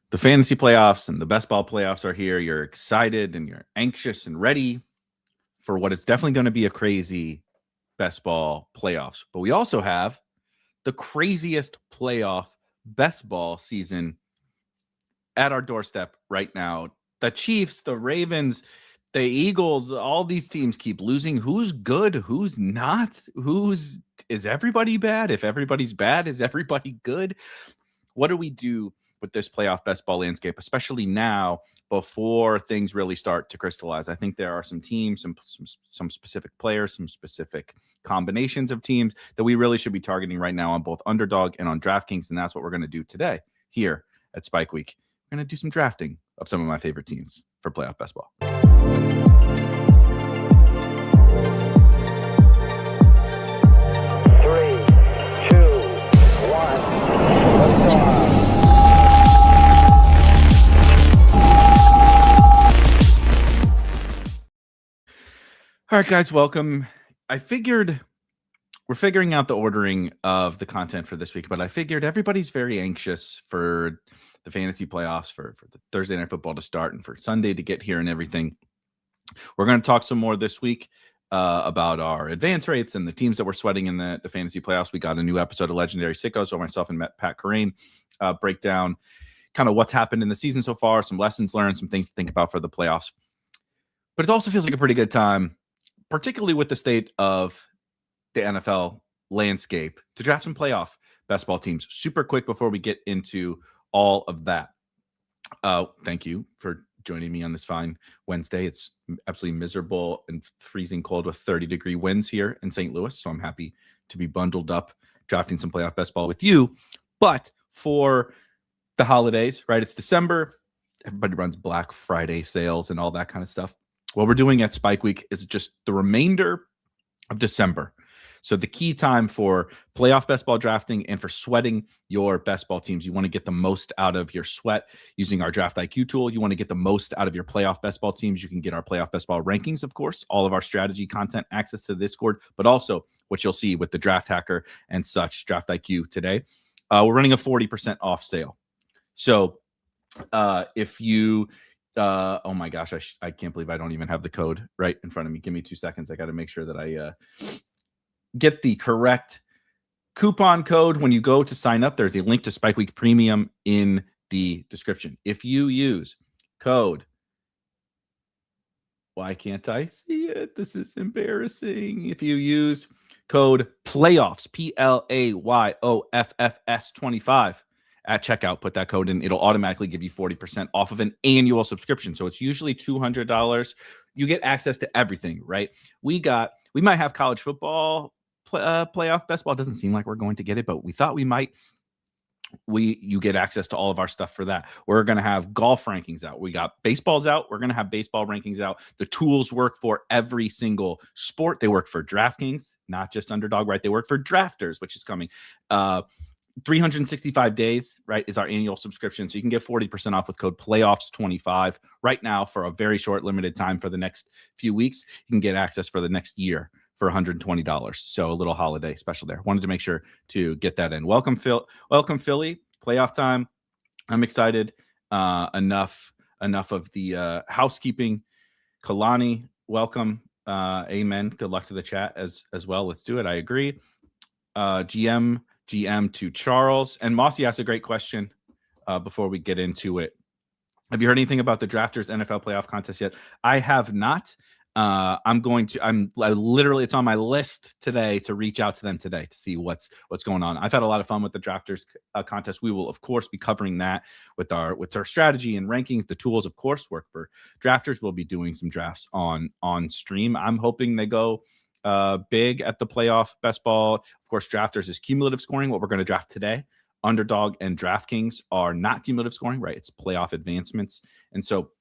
The fantasy playoffs and the best ball playoffs are here. You're excited and you're anxious and ready for what is definitely going to be a crazy best ball playoffs. But we also have the craziest playoff best ball season at our doorstep right now. The Chiefs, the Ravens, the Eagles, all these teams keep losing. Who's good? Who's not? Is everybody bad? If everybody's bad, is everybody good? What do we do with this playoff best ball landscape, especially now before things really start to crystallize? I think there are some teams, some specific players, some specific combinations of teams that we really should be targeting right now on both Underdog and on DraftKings, and that's what we're going to do today here at Spike Week. We're going to do some drafting of some of my favorite teams for playoff best ball. All right, guys, welcome. I figured we're figuring out the ordering of the content for this week, but I figured everybody's very anxious for the fantasy playoffs, for the Thursday Night Football to start and for Sunday to get here and everything. We're going to talk some more this week about our advance rates and the teams that we're sweating in the fantasy playoffs. We got a new episode of Legendary Sickos where myself and Pat Corain break down kind of what's happened in the season so far, some lessons learned, some things to think about for the playoffs. But it also feels like a pretty good time, particularly with the state of the NFL landscape, to draft some playoff best ball teams super quick before we get into all of that. Thank you for joining me on this fine Wednesday. It's absolutely miserable and freezing cold with 30-degree winds here in St. Louis, so I'm happy to be bundled up drafting some playoff best ball with you. But for the holidays, right, it's December. Everybody runs Black Friday sales and all that kind of stuff. What we're doing at Spike Week is just the remainder of December. So the key time for playoff best ball drafting and for sweating your best ball teams, you want to get the most out of your sweat using our Draft IQ tool. You want to get the most out of your playoff best ball teams. You can get our playoff best ball rankings, of course, all of our strategy content, access to the Discord, but also what you'll see with the Draft Hacker and such, Draft IQ today. We're running a 40% off sale. So if you... oh my gosh, I can't believe I don't even have the code right in front of me. Give me 2 seconds. I got to make sure that I get the correct coupon code. When you go to sign up, there's a link to Spike Week Premium in the description. If you use code, why can't I see it? This is embarrassing. If you use code PLAYOFFS, PLAYOFFS 25, at checkout, put that code in. It'll automatically give you 40% off of an annual subscription. So it's usually $200. You get access to everything, right? We might have college football playoff best ball. It doesn't seem like we're going to get it, but we thought we might. You get access to all of our stuff for that. We're going to have golf rankings out. We got baseballs out. We're going to have baseball rankings out. The tools work for every single sport. They work for DraftKings, not just Underdog, right? They work for drafters, which is coming. 365 days, right, is our annual subscription. So you can get 40% off with code PLAYOFFS25 right now for a very short limited time for the next few weeks. You can get access for the next year for $120. So a little holiday special there. Wanted to make sure to get that in. Welcome, Phil. Welcome, Philly. Playoff time. I'm excited. Enough of the housekeeping. Kalani, welcome. Amen. Good luck to the chat as well. Let's do it. I agree. GM to Charles. And Mossy asked a great question before we get into it. Have you heard anything about the Drafters NFL playoff contest yet? I have not. Literally, it's on my list today to reach out to them today to see what's going on. I've had a lot of fun with the Drafters contest. We will, of course, be covering that with our strategy and rankings. The tools, of course, work for Drafters. We'll be doing some drafts on stream. I'm hoping they go big at the playoff best ball. Of course, Drafters is cumulative scoring, what we're going to draft today. Underdog and DraftKings are not cumulative scoring, right? It's playoff advancements. And so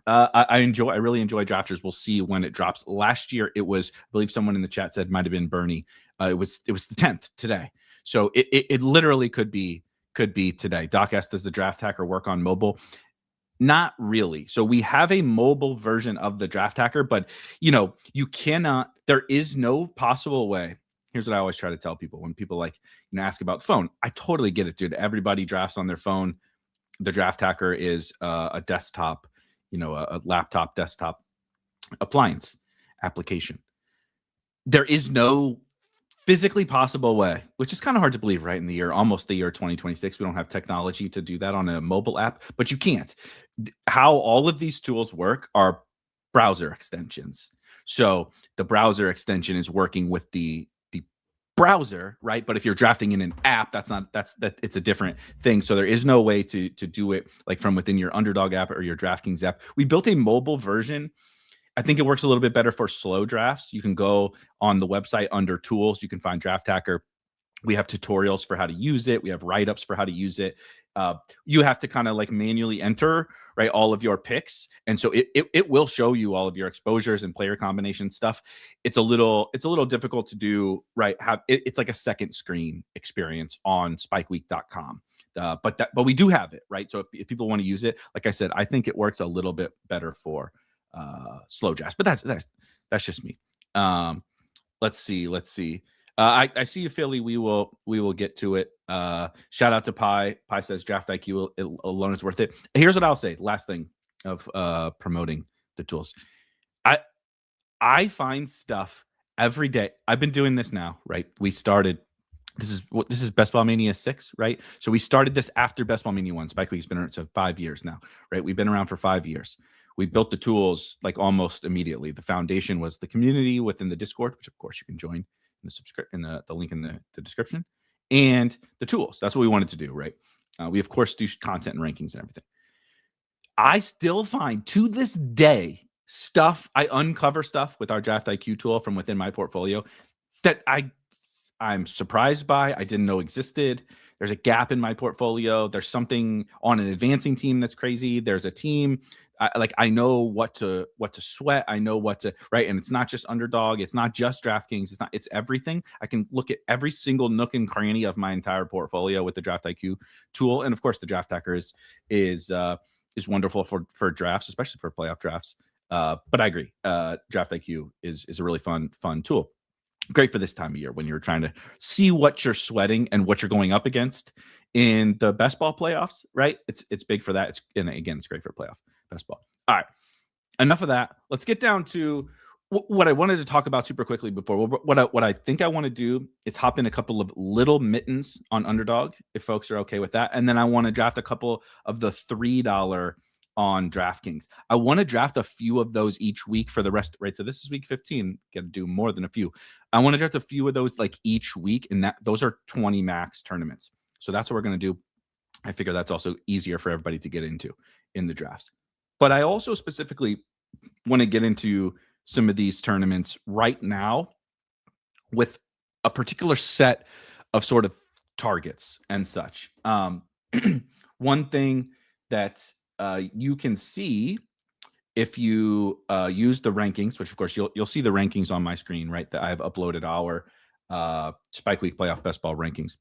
I really enjoy Drafters. We'll see when it drops. Last year, it was, I believe someone in the chat said might have been Bernie. It was the 10th today. So it literally could be today. Doc asked, does the Draft Hacker work on mobile? Not really. So we have a mobile version of the Draft Hacker, but you cannot, there is no possible way. Here's what I always try to tell people when people ask about phone. I totally get it, dude. Everybody drafts on their phone. the Draft Hacker is a desktop, a laptop desktop appliance application. There is no physically possible way, which is kind of hard to believe, right? Almost the year 2026, we don't have technology to do that on a mobile app, but you can't. How all of these tools work are browser extensions. So the browser extension is working with the browser, right? But if you're drafting in an app, it's a different thing. So there is no way to do it like from within your Underdog app or your DraftKings app. We built a mobile version. I think it works a little bit better for slow drafts. You can go on the website under tools. You can find Draft Hacker. We have tutorials for how to use it. We have write-ups for how to use it. You have to kind of like manually enter, right, all of your picks. And so it will show you all of your exposures and player combination stuff. It's a little difficult to do, right? It's like a second screen experience on spikeweek.com. But we do have it, right? So if people want to use it, like I said, I think it works a little bit better for slow drafts, but that's just me. Let's see. I see you, Philly. We will get to it. Shout out to Pi. Pi says Draft IQ alone is worth it. Here's what I'll say. Last thing of promoting the tools. I find stuff every day. I've been doing this now, right? We started. This is Best Ball Mania 6, right? So we started this after Best Ball Mania 1. Spike Week's been around, so 5 years now, right? We've been around for 5 years. We built the tools like almost immediately. The foundation was the community within the Discord, which of course you can join in the link in the description, and the tools. That's what we wanted to do, right? We of course do content and rankings and everything. I still find to this day I uncover stuff with our Draft IQ tool from within my portfolio that I'm surprised by. I didn't know existed. There's a gap in my portfolio. There's something on an advancing team that's crazy. There's a team I know what to sweat. I know what to, right. And it's not just Underdog. It's not just DraftKings. It's everything. I can look at every single nook and cranny of my entire portfolio with the Draft IQ tool. And of course the Draft Hacker is wonderful for drafts, especially for playoff drafts. But I agree. Draft IQ is a really fun tool. Great for this time of year when you're trying to see what you're sweating and what you're going up against in the best ball playoffs, right? It's big for that. It's great for playoff best ball. All right, enough of that. Let's get down to what I wanted to talk about super quickly before. What I think I want to do is hop in a couple of little mittens on Underdog, if folks are okay with that, and then I want to draft a couple of the $3 on DraftKings. I want to draft a few of those each week for the rest, right? So this is week 15. Got to do more than a few. I want to draft a few of those like each week, and those are 20 max tournaments. So that's what we're going to do. I figure that's also easier for everybody to get into in the drafts. But I also specifically want to get into some of these tournaments right now with a particular set of sort of targets and such. One thing that you can see if you use the rankings, which of course you'll see the rankings on my screen, right? That I've uploaded our Spike Week Playoff Best Ball rankings.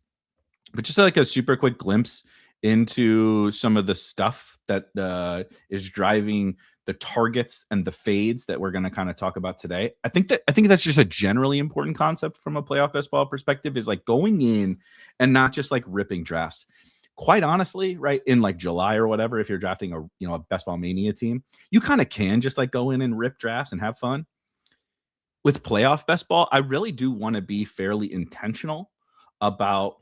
But just like a super quick glimpse into some of the stuff that is driving the targets and the fades that we're going to kind of talk about today. I think that's just a generally important concept from a playoff best ball perspective, is like going in and not just like ripping drafts. Quite honestly, right, in like July or whatever, if you're drafting a Best Ball Mania team, you kind of can just like go in and rip drafts and have fun. With playoff best ball, I really do want to be fairly intentional about,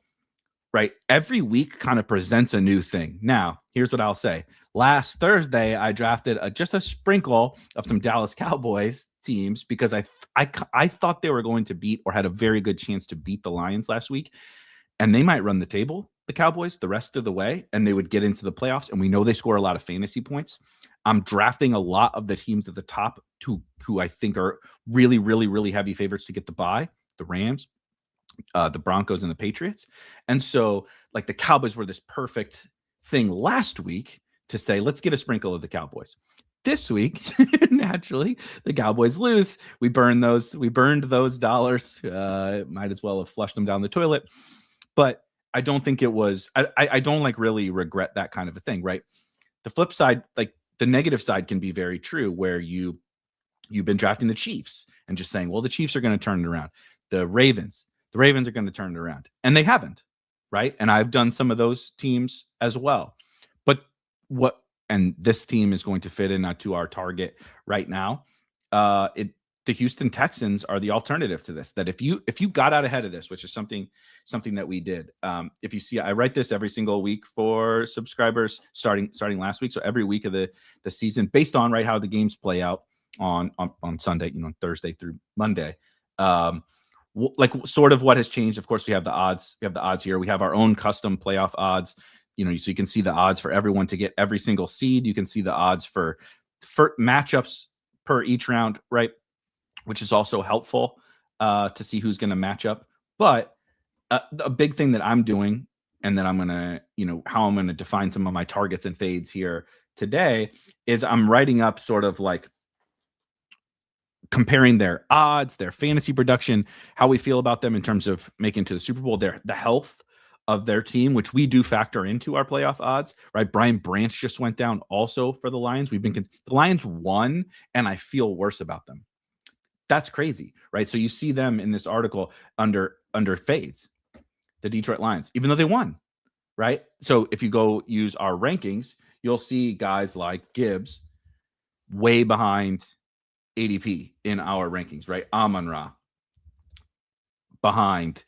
right, every week kind of presents a new thing. Now, here's what I'll say. Last Thursday, I drafted just a sprinkle of some Dallas Cowboys teams because I thought they were going to beat or had a very good chance to beat the Lions last week. And they might run the table, the Cowboys, the rest of the way, and they would get into the playoffs. And we know they score a lot of fantasy points. I'm drafting a lot of the teams at the top who I think are really, really, really heavy favorites to get the bye, the Rams, the Broncos, and the Patriots. And so like the Cowboys were this perfect thing last week to say, let's get a sprinkle of the Cowboys. This week, naturally, the Cowboys lose. We burned those dollars. Might as well have flushed them down the toilet. But I don't think it was, I don't like really regret that kind of a thing, right? The flip side, like the negative side can be very true, where you've been drafting the Chiefs and just saying, well, the Chiefs are going to turn it around. The Ravens are going to turn it around. And they haven't, right? And I've done some of those teams as well. But and this team is going to fit into our target right now. The Houston Texans are the alternative to this. That if you got out ahead of this, which is something that we did. If you see, I write this every single week for subscribers starting last week. So every week of the season, based on how the games play out on Sunday, Thursday through Monday. Sort of what has changed. Of course, we have the odds. We have the odds here. We have our own custom playoff odds. So you can see the odds for everyone to get every single seed. You can see the odds for matchups per each round, right? Which is also helpful to see who's going to match up. But a big thing that I'm doing, and then I'm going to, how I'm going to define some of my targets and fades here today, is I'm writing up sort of like comparing their odds, their fantasy production, how we feel about them in terms of making to the Super Bowl, the health of their team, which we do factor into our playoff odds, right? Brian Branch just went down also for the Lions. The Lions won, and I feel worse about them. That's crazy, right? So you see them in this article under fades, the Detroit Lions, even though they won, right? So if you go use our rankings, you'll see guys like Gibbs way behind ADP in our rankings, right? Amon-Ra behind,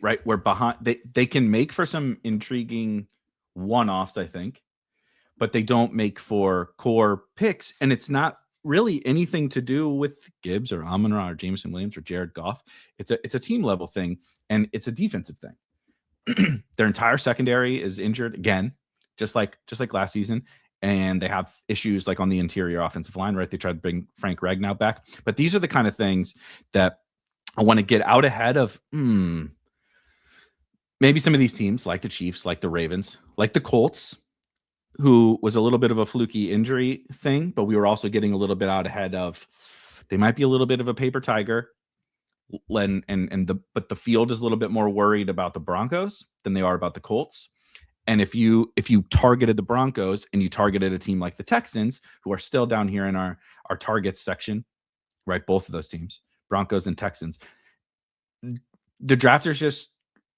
right? We're behind. They can make for some intriguing one-offs, I think, but they don't make for core picks, and it's not really anything to do with Gibbs or Amon-Ra or Jameson Williams or Jared Goff. It's a team level thing, and it's a defensive thing. Their entire secondary is injured again, just like last season, and they have issues like on the interior offensive line, right? They tried to bring Frank Ragnow back, but these are the kind of things that I want to get out ahead of. Maybe some of these teams, like the Chiefs, like the Ravens, like the Colts, who was a little bit of a fluky injury thing, but we were also getting a little bit out ahead of, they might be a little bit of a paper tiger. But the field is a little bit more worried about the Broncos than they are about the Colts. And if you targeted the Broncos and you targeted a team like the Texans, who are still down here in our targets section, right? Both of those teams, Broncos and Texans, the drafters just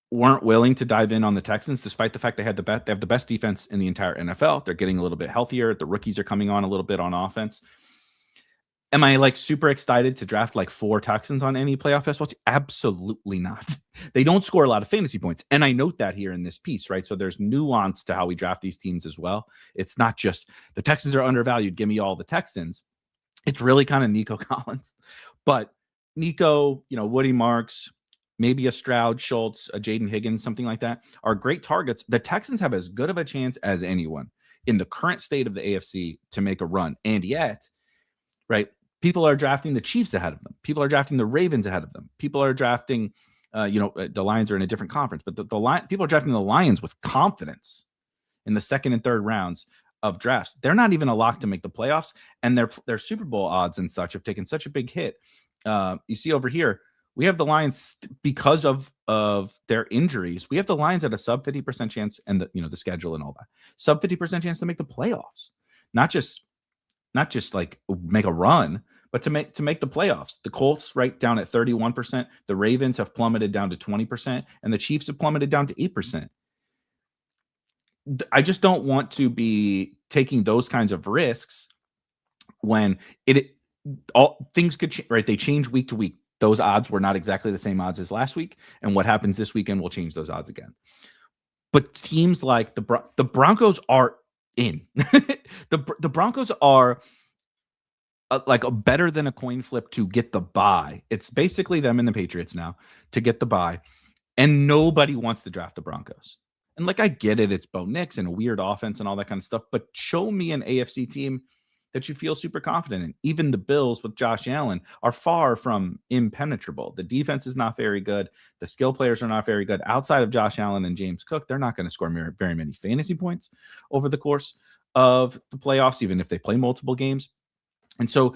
weren't willing to dive in on the Texans, despite the fact they have the best defense in the entire NFL. They're getting a little bit healthier. The rookies are coming on a little bit on offense. Am I like super excited to draft like 4 Texans on any playoff best balls? Absolutely not. They don't score a lot of fantasy points. And I note that here in this piece, right? So there's nuance to how we draft these teams as well. It's not just the Texans are undervalued, give me all the Texans. It's really kind of Nico Collins. But Nico, Woody Marks, maybe a Stroud, Schultz, a Jaden Higgins, something like that, are great targets. The Texans have as good of a chance as anyone in the current state of the AFC to make a run. And yet, right, people are drafting the Chiefs ahead of them. People are drafting the Ravens ahead of them. People are drafting, the Lions are in a different conference, but people are drafting the Lions with confidence in the second and third rounds of drafts. They're not even a lock to make the playoffs, and their Super Bowl odds and such have taken such a big hit. You see over here, we have the Lions because of their injuries. We have the Lions at a sub 50% chance, and the schedule and all that, sub 50% chance to make the playoffs. Not just like make a run, but to make the playoffs. The Colts right down at 31%. The Ravens have plummeted down to 20%, and the Chiefs have plummeted down to 8%. I just don't want to be taking those kinds of risks when all things could change, right? They change week to week. Those odds were not exactly the same odds as last week, and what happens this weekend will change those odds again. But teams like the Broncos are in. the Broncos are like better than a coin flip to get the bye. It's basically them and the Patriots now to get the bye, and nobody wants to draft the Broncos. And like, I get it, it's Bo Nix and a weird offense and all that kind of stuff, but show me an AFC team that you feel super confident in. Even the Bills with Josh Allen are far from impenetrable. The defense is not very good. The skill players are not very good. Outside of Josh Allen and James Cook, they're not going to score very many fantasy points over the course of the playoffs, even if they play multiple games. And so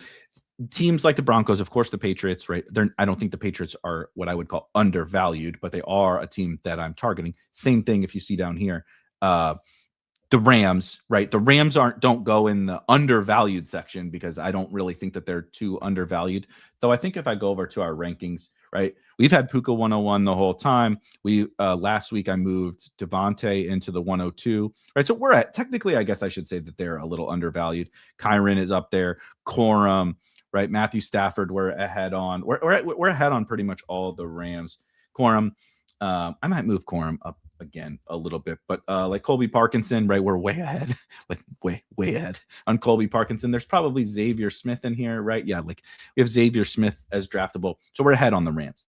teams like the Broncos, of course, the Patriots, right? I don't think the Patriots are what I would call undervalued, but they are a team that I'm targeting. Same thing if you see down here. The Rams, right? The Rams don't go in the undervalued section because I don't really think that they're too undervalued. Though I think if I go over to our rankings right? We've had Puka 101 the whole time. We last week I moved Devontae into the 102, right? So we're at, technically, I guess I should say that they're a little undervalued. Kyron is up there, Corum, right? Matthew Stafford, we're ahead on. We're ahead on pretty much all the Rams. Corum, I might move Corum up again a little bit, but like Colby Parkinson, right? We're way ahead, like way ahead on Colby Parkinson. There's probably Xavier Smith in here, right? Yeah, like we have Xavier Smith as draftable, so we're ahead on the Rams.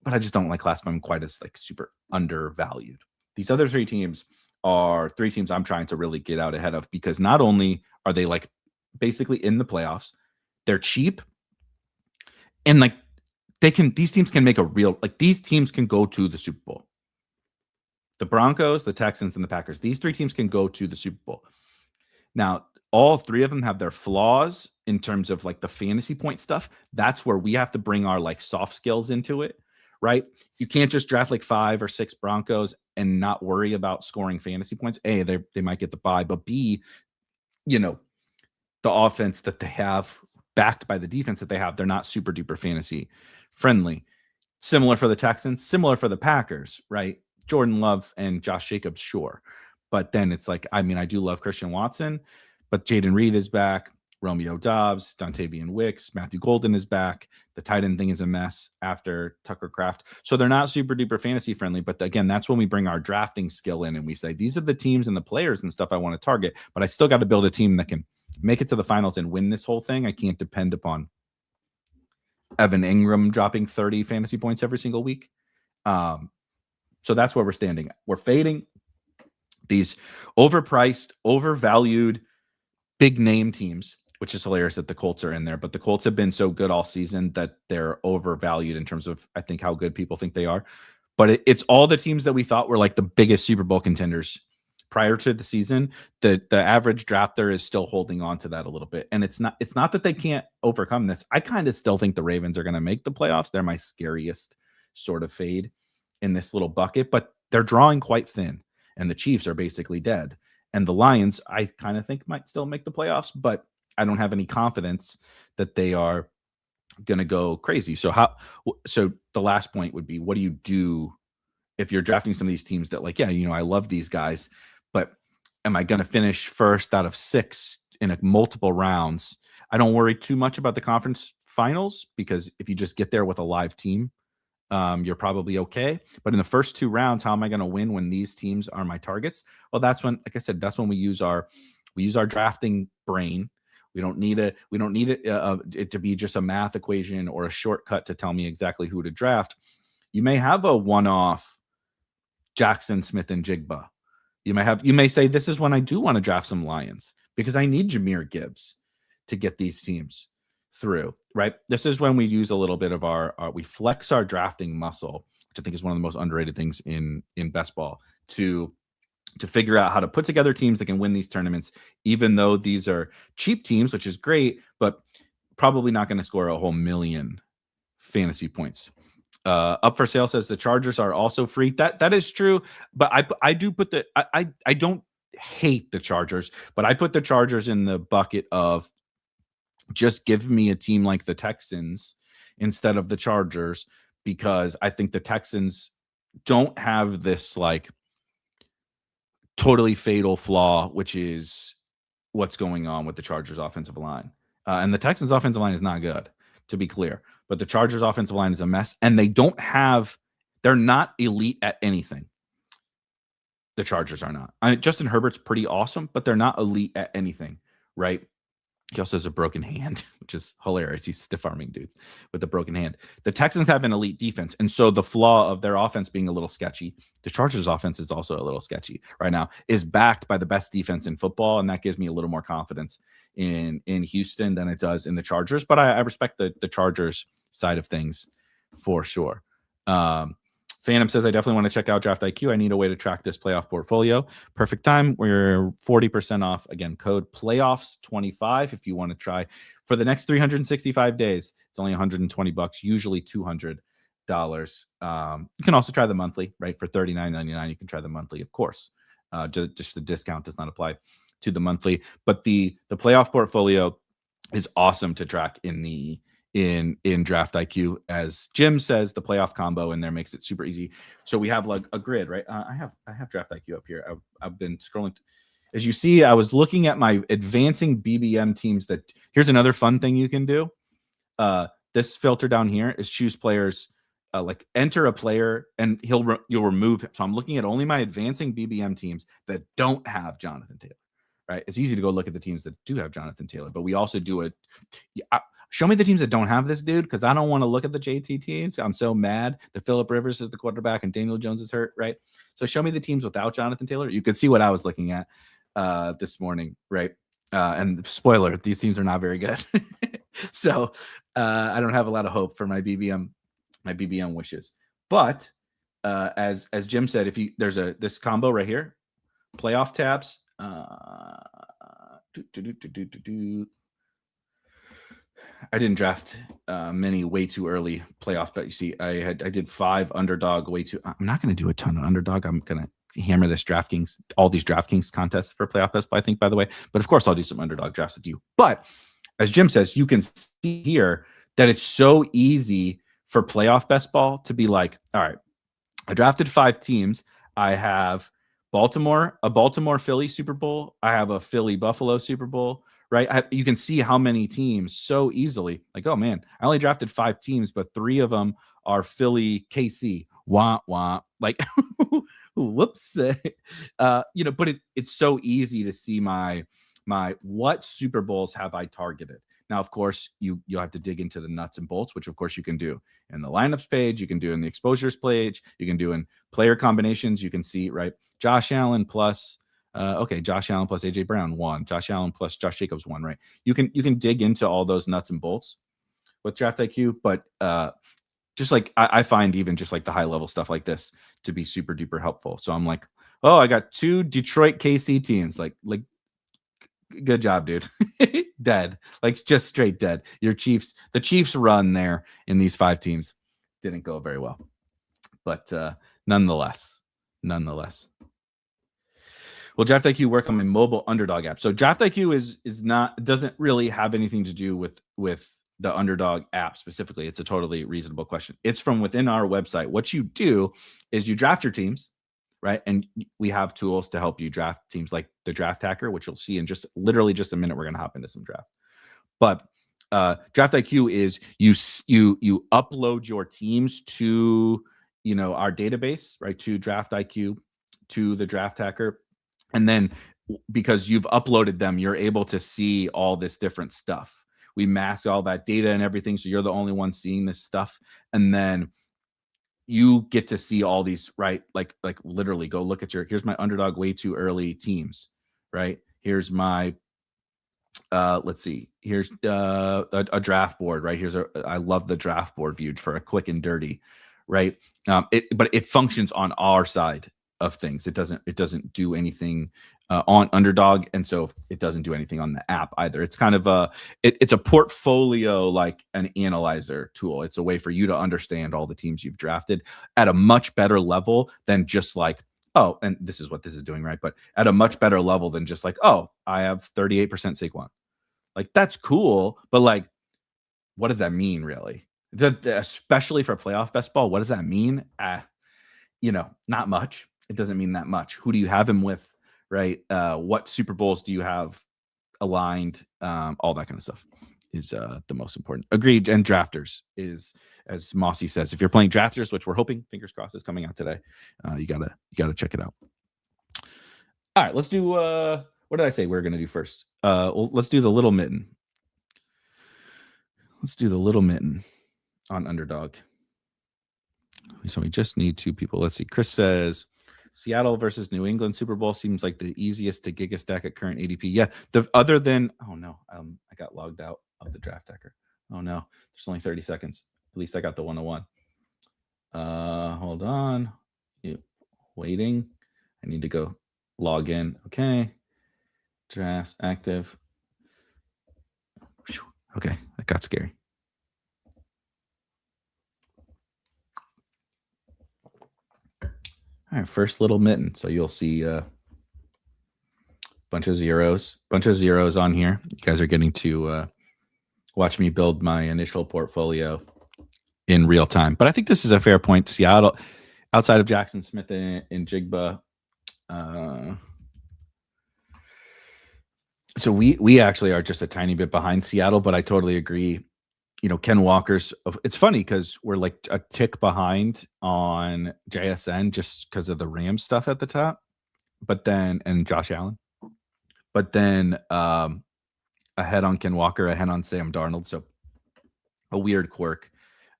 But I just don't like classify them quite as like super undervalued. These other three teams are three teams I'm trying to really get out ahead of, because not only are they like basically in the playoffs, they're cheap, and like these teams can make a real, like these teams can go to the Super Bowl. The Broncos, the Texans, and the Packers. These three teams can go to the Super Bowl. Now, all three of them have their flaws in terms of like the fantasy point stuff. That's where we have to bring our like soft skills into it, right? You can't just draft like 5 or 6 Broncos and not worry about scoring fantasy points. A, they might get the bye, but B, the offense that they have backed by the defense that they have, they're not super duper fantasy friendly. Similar for the Texans, similar for the Packers, right? Jordan Love and Josh Jacobs, sure. But then it's like, I mean, I do love Christian Watson, but Jaden Reed is back, Romeo Dobbs, Dontavian Wicks, Matthew Golden is back. The tight end thing is a mess after Tucker Kraft. So they're not super duper fantasy friendly. But again, that's when we bring our drafting skill in and we say, these are the teams and the players and stuff I want to target, but I still got to build a team that can make it to the finals and win this whole thing. I can't depend upon Evan Ingram dropping 30 fantasy points every single week. So that's where we're standing. We're fading these overpriced, overvalued, big name teams, which is hilarious that the Colts are in there. But the Colts have been so good all season that they're overvalued in terms of, I think, how good people think they are. But it's all the teams that we thought were like the biggest Super Bowl contenders prior to the season. The average drafter is still holding on to that a little bit. And it's not that they can't overcome this. I kind of still think the Ravens are going to make the playoffs. They're my scariest sort of fade in this little bucket, but they're drawing quite thin, and the Chiefs are basically dead. And the Lions, I kind of think might still make the playoffs, but I don't have any confidence that they are going to go crazy. So the last point would be, what do you do if you're drafting some of these teams that like, yeah, I love these guys, but am I going to finish first out of 6 in multiple rounds? I don't worry too much about the conference finals, because if you just get there with a live team, you're probably okay. But in the first 2 rounds, how am I going to win when these teams are my targets? Well, that's when, like I said, that's when we use our drafting brain. We don't need it to be just a math equation or a shortcut to tell me exactly who to draft. You may have a one-off Jackson Smith and Jigba. You may say, this is when I do want to draft some Lions because I need Jahmyr Gibbs to get these teams through, right? This is when we use a little bit of we flex our drafting muscle, which I think is one of the most underrated things in best ball, to figure out how to put together teams that can win these tournaments, even though these are cheap teams, which is great, but probably not going to score a whole million fantasy points. Up for Sale says the Chargers are also free. That is true, but I do put I don't hate the Chargers, but I put the Chargers in the bucket of just give me a team like the Texans instead of the Chargers, because I think the Texans don't have this like totally fatal flaw, which is what's going on with the Chargers offensive line. And the Texans offensive line is not good, to be clear, but the Chargers offensive line is a mess, and they're not elite at anything. The Chargers are not. Justin Herbert's pretty awesome, but they're not elite at anything, right? He also has a broken hand, which is hilarious. He's stiff-arming dudes with a broken hand. The Texans have an elite defense, and so the flaw of their offense being a little sketchy, the Chargers' offense is also a little sketchy right now, is backed by the best defense in football, and that gives me a little more confidence in Houston than it does in the Chargers. But I respect the Chargers side of things for sure. Phantom says, I definitely want to check out Draft IQ. I need a way to track this playoff portfolio. Perfect time. We're 40% off. Again, code playoffs25 if you want to try for the next 365 days. It's only $120, usually $200. You can also try the monthly, right? For $39.99, you can try the monthly, of course. Just the discount does not apply to the monthly. But the playoff portfolio is awesome to track in the in Draft IQ. As Jim says, the playoff combo in there makes it super easy. So we have like a grid, right? I have Draft IQ up here. I've been scrolling. As you see, I was looking at my advancing BBM teams. That here's another fun thing you can do. This filter down here is choose players. Like enter a player and you'll remove him. So I'm looking at only my advancing BBM teams that don't have Jonathan Taylor, right? It's easy to go look at the teams that do have Jonathan Taylor, but we also do it. Show me the teams that don't have this dude, because I don't want to look at the JT teams. I'm so mad that Phillip Rivers is the quarterback and Daniel Jones is hurt, right? So show me the teams without Jonathan Taylor. You could see what I was looking at this morning, right? And spoiler, these teams are not very good. So I don't have a lot of hope for my BBM wishes. But as Jim said, if you there's this combo right here, playoff tabs. I didn't draft many way too early playoff, but you see, I did 5 underdog way too. I'm not going to do a ton of underdog. I'm going to hammer this all these DraftKings contests for playoff best, I think, by the way. But of course, I'll do some underdog drafts with you. But as Jim says, you can see here that it's so easy for playoff best ball to be like, all right, I drafted 5 teams. I have a Baltimore Philly Super Bowl. I have a Philly Buffalo Super Bowl, right? You can see how many teams so easily. Like, oh man, I only drafted 5 teams, but 3 of them are Philly KC. Wah wah. Like, whoops. But it's so easy to see my what Super Bowls have I targeted. Now, of course, you'll have to dig into the nuts and bolts, which of course you can do in the lineups page, you can do in the exposures page, you can do in player combinations. You can see, right, Josh Allen plus Josh Allen plus AJ Brown 1, Josh Allen plus Josh Jacobs 1, right? You can dig into all those nuts and bolts with Draft IQ, but just like I find even just like the high level stuff like this to be super duper helpful. So I'm like, oh, I got 2 Detroit KC teams, like good job, dude. Dead. Like just straight dead. The Chiefs run there in these 5 teams didn't go very well. But nonetheless. Well, Draft IQ work on my mobile underdog app. So Draft IQ doesn't really have anything to do with the Underdog app specifically. It's a totally reasonable question. It's from within our website. What you do is you draft your teams, right? And we have tools to help you draft teams like the Draft Hacker, which you'll see in just a minute. We're going to hop into some draft. But Draft IQ is you upload your teams to our database, right? To Draft IQ, to the Draft Hacker, and then because you've uploaded them, you're able to see all this different stuff. We mask all that data and everything, so you're the only one seeing this stuff, and then you get to see all these, right? Like literally go look at here's my underdog way too early teams, right? Here's my let's see. Here's a draft board, right? I love the draft board viewed for a quick and dirty, right? But it functions on our side of things. It doesn't do anything on Underdog, and so it doesn't do anything on the app either. It's kind of it's a portfolio, like an analyzer tool. It's a way for you to understand all the teams you've drafted at a much better level than just like, oh, and this is what this is doing, right? But at a much better level than just like, oh, I have 38% Saquon. Like, that's cool, but like, what does that mean really? Especially for playoff best ball, what does that mean? Not much. It doesn't mean that much. Who do you have him with, right? What Super Bowls do you have aligned? All that kind of stuff is the most important. Agreed. And drafters is, as Mossy says, if you're playing drafters, which we're hoping, fingers crossed, is coming out today, you gotta check it out. All right, let's do what did I say we're gonna do first? Let's do the little mitten. Let's do the little mitten on Underdog. So we just need 2 people. Let's see. Chris says Seattle versus New England Super Bowl seems like the easiest to giga stack at current ADP. Yeah. Oh no, I got logged out of the Draft Hacker. Oh no, there's only 30 seconds. At least I got the 101. Hold on. Waiting. I need to go log in. Okay. Drafts active. Okay, that got scary. All right, first little mitten. So you'll see a bunch of zeros on here. You guys are getting to watch me build my initial portfolio in real time. But I think this is a fair point. Seattle, outside of Jackson Smith and Jigba, so we actually are just a tiny bit behind Seattle, but I totally agree. Ken Walker's, it's funny because we're like a tick behind on JSN just because of the Rams stuff at the top, and Josh Allen, but then ahead on Ken Walker, ahead on Sam Darnold. So a weird quirk,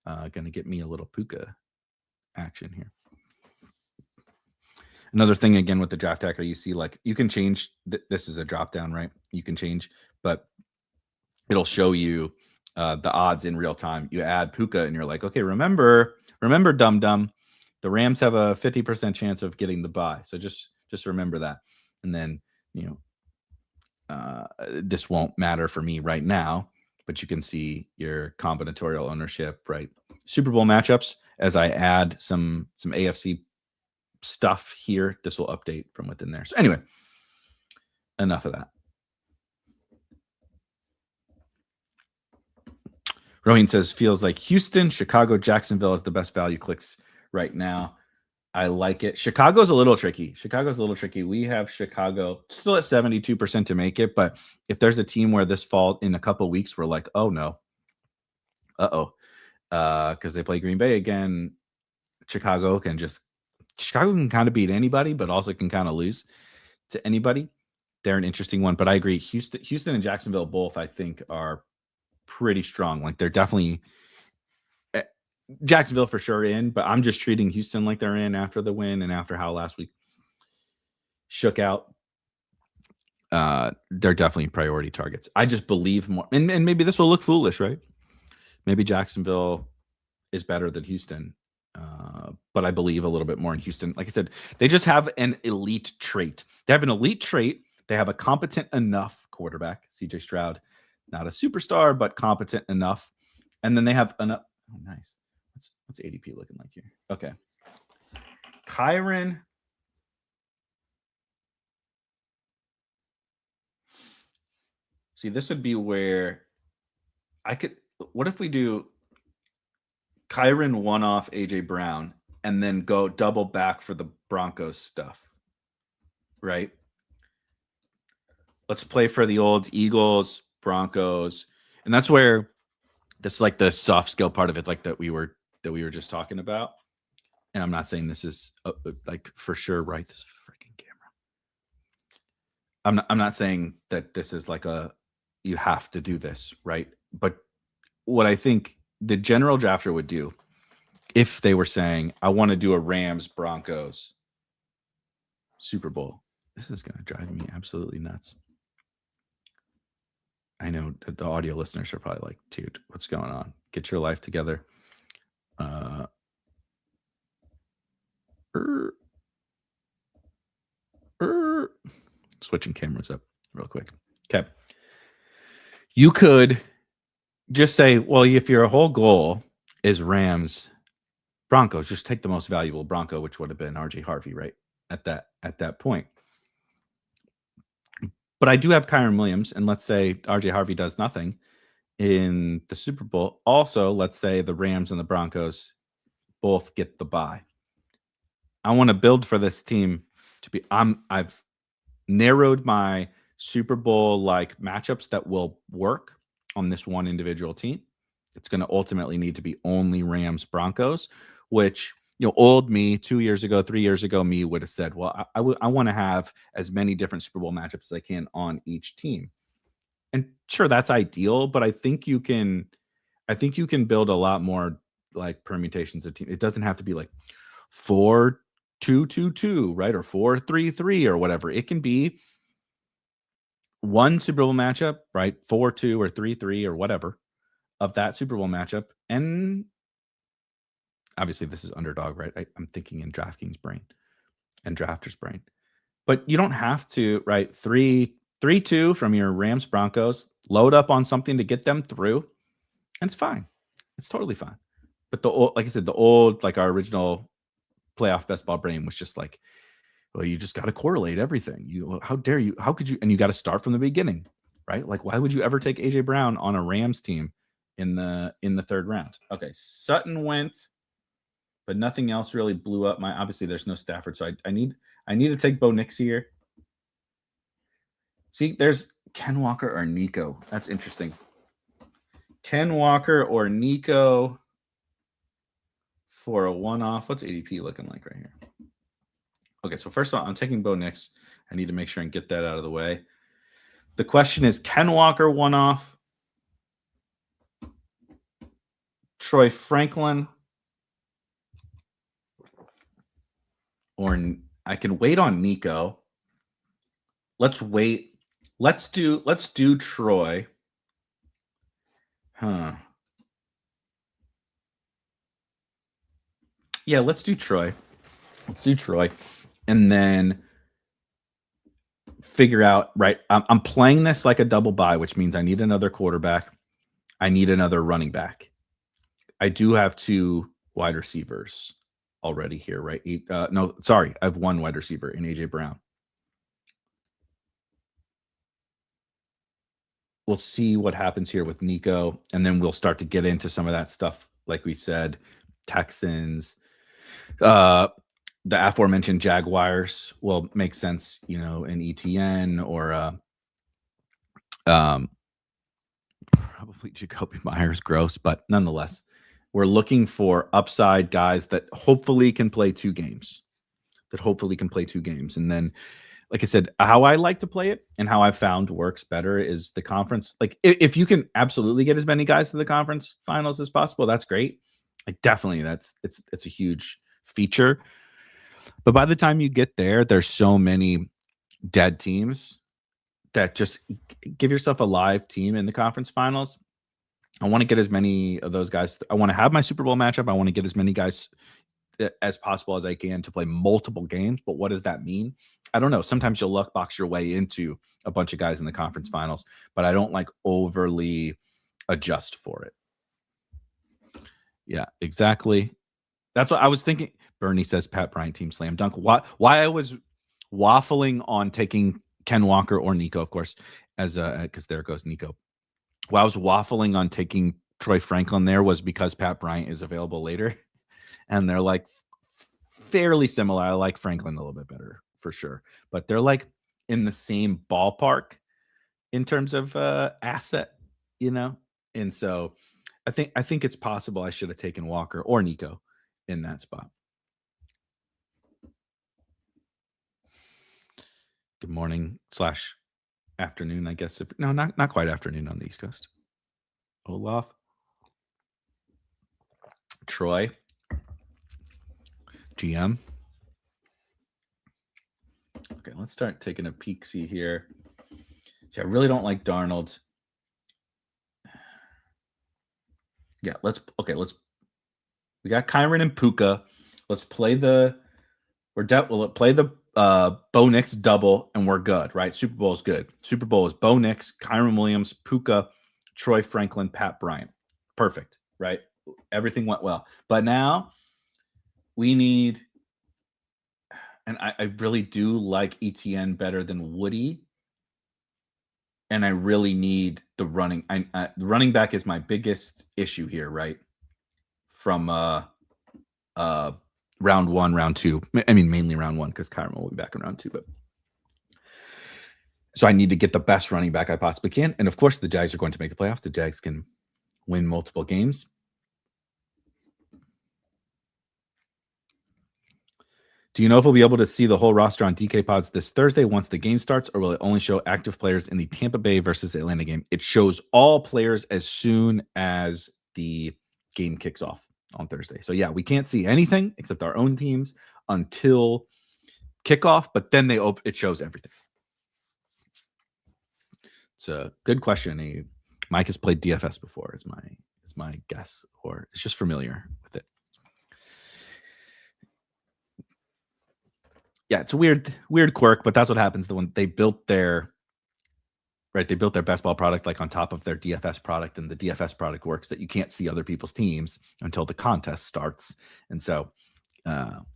going to get me a little Puka action here. Another thing, again, with the draft hacker, you see like you can change. This is a drop down, right? You can change, but it'll show you the odds in real time. You add Puka, and you're like, okay, remember, dum, the Rams have a 50% chance of getting the bye. So just remember that, and then this won't matter for me right now, but you can see your combinatorial ownership, right? Super Bowl matchups. As I add some AFC stuff here, this will update from within there. So anyway, enough of that. Roheen says, feels like Houston, Chicago, Jacksonville is the best value clicks right now. I like it. Chicago's a little tricky. We have Chicago still at 72% to make it, but if there's a team where this fall in a couple of weeks, we're like, oh no, because they play Green Bay again. Chicago can kind of beat anybody, but also can kind of lose to anybody. They're an interesting one, but I agree. Houston and Jacksonville both, I think, are pretty strong. Like they're definitely Jacksonville for sure in, but I'm just treating Houston like they're in after the win and after how last week shook out. They're definitely priority targets. I just believe more, and maybe this will look foolish, right? Maybe Jacksonville is better than Houston, but I believe a little bit more in Houston. Like I said, they just have an elite trait. They have an elite trait. They have a competent enough quarterback, CJ Stroud, not a superstar, but competent enough. And then they have enough. Oh, nice. What's ADP looking like here? Okay. Kyren. See, this would be where I could. What if we do Kyren one off AJ Brown and then go double back for the Broncos stuff? Right? Let's play for the old Eagles, Broncos. And that's where this like the soft skill part of it, like that we were just talking about. And I'm not saying this is like for sure right. This freaking camera. I'm not saying that this is like you have to do this, right? But what I think the general drafter would do if they were saying, I want to do a Rams Broncos Super Bowl. This is going to drive me absolutely nuts. I know the audio listeners are probably like, dude, what's going on? Get your life together. Switching cameras up real quick. Okay. You could just say, well, if your whole goal is Rams Broncos, just take the most valuable Bronco, which would have been RJ Harvey, right? At that point. But I do have Kyren Williams, and let's say RJ Harvey does nothing in the Super Bowl. Also, let's say the Rams and the Broncos both get the bye. I want to build for this team to be. I've narrowed my Super Bowl like matchups that will work on this one individual team. It's going to ultimately need to be only Rams Broncos, which old me 2 years ago, 3 years ago, me would have said, well, I want to have as many different Super Bowl matchups as I can on each team. And sure, that's ideal, but I think you can build a lot more like permutations of team. It doesn't have to be like 4-2-2-2, right? Or 4-3-3 or whatever. It can be one Super Bowl matchup, right? 4-2 or 3-3 or whatever of that Super Bowl matchup. And obviously this is underdog, right? I'm thinking in DraftKings brain and drafters brain, but you don't have to, right? 3-2 from your Rams Broncos, load up on something to get them through. And it's fine. It's totally fine. But like I said, the old, like our original playoff best ball brain was just like, well, you just got to correlate everything. How dare you? How could you? And you got to start from the beginning, right? Like, why would you ever take AJ Brown on a Rams team in the third round? Okay, Sutton went, but nothing else really blew up. Obviously there's no Stafford, so I need to take Bo Nix here. See, there's Ken Walker or Nico. That's interesting. Ken Walker or Nico for a one-off. What's ADP looking like right here? Okay, so first of all, I'm taking Bo Nix. I need to make sure and get that out of the way. The question is, Ken Walker one-off, Troy Franklin, or I can wait on Nico. Let's wait. Let's do Troy. Huh. Yeah, let's do Troy. And then figure out, right? I'm playing this like a double bye, which means I need another quarterback. I need another running back. I do have 2 wide receivers already here, right? No, sorry. I have 1 wide receiver in AJ Brown. We'll see what happens here with Nico, and then we'll start to get into some of that stuff. Like we said, Texans, the aforementioned Jaguars will make sense, in ETN or probably Jacoby Myers, gross, but nonetheless, we're looking for upside guys that hopefully can play 2 games. And then, like I said, how I like to play it and how I've found works better is the conference. Like, if you can absolutely get as many guys to the conference finals as possible, that's great. Like, definitely, it's a huge feature. But by the time you get there, there's so many dead teams that just give yourself a live team in the conference finals. I want to get as many of those guys. I want to have my Super Bowl matchup. I want to get as many guys as possible as I can to play multiple games. But what does that mean? I don't know. Sometimes you'll luck box your way into a bunch of guys in the conference finals, but I don't like overly adjust for it. Yeah, exactly. That's what I was thinking. Bernie says Pat Bryant team slam dunk. Why I was waffling on taking Ken Walker or Nico, of course, as because there goes Nico. Why I was waffling on taking Troy Franklin there was because Pat Bryant is available later, and they're like fairly similar. I like Franklin a little bit better for sure, but they're like in the same ballpark in terms of asset, and so I think it's possible I should have taken Walker or Nico in that spot. Good morning / afternoon, I guess. No, not quite afternoon on the East Coast. Olaf, Troy, GM. Okay, let's start taking a peek-see here. See, I really don't like Darnold. Yeah, we got Kyron and Puka. Let's play we'll play the Bo Nix double, and we're good, right? Super Bowl is good. Super Bowl is Bo Nix, Kyron Williams, Puka, Troy Franklin, Pat Bryant. Perfect, right? Everything went well. But now we need, and I really do like ETN better than Woody, and I really need the running. The running back is my biggest issue here, right? From round 1, round 2. I mean, mainly round 1 because Kyron will be back in round 2. But so I need to get the best running back I possibly can. And of course, the Jags are going to make the playoffs. The Jags can win multiple games. Do you know if we'll be able to see the whole roster on DK Pods this Thursday once the game starts, or will it only show active players in the Tampa Bay versus Atlanta game? It shows all players as soon as the game kicks off on Thursday. So yeah, we can't see anything except our own teams until kickoff, but then it shows everything. It's a good question. Mike has played DFS before, is my guess, or is just familiar with it. Yeah, it's a weird quirk, but that's what happens when they built their best ball product like on top of their DFS product, and the DFS product works that you can't see other people's teams until the contest starts, and so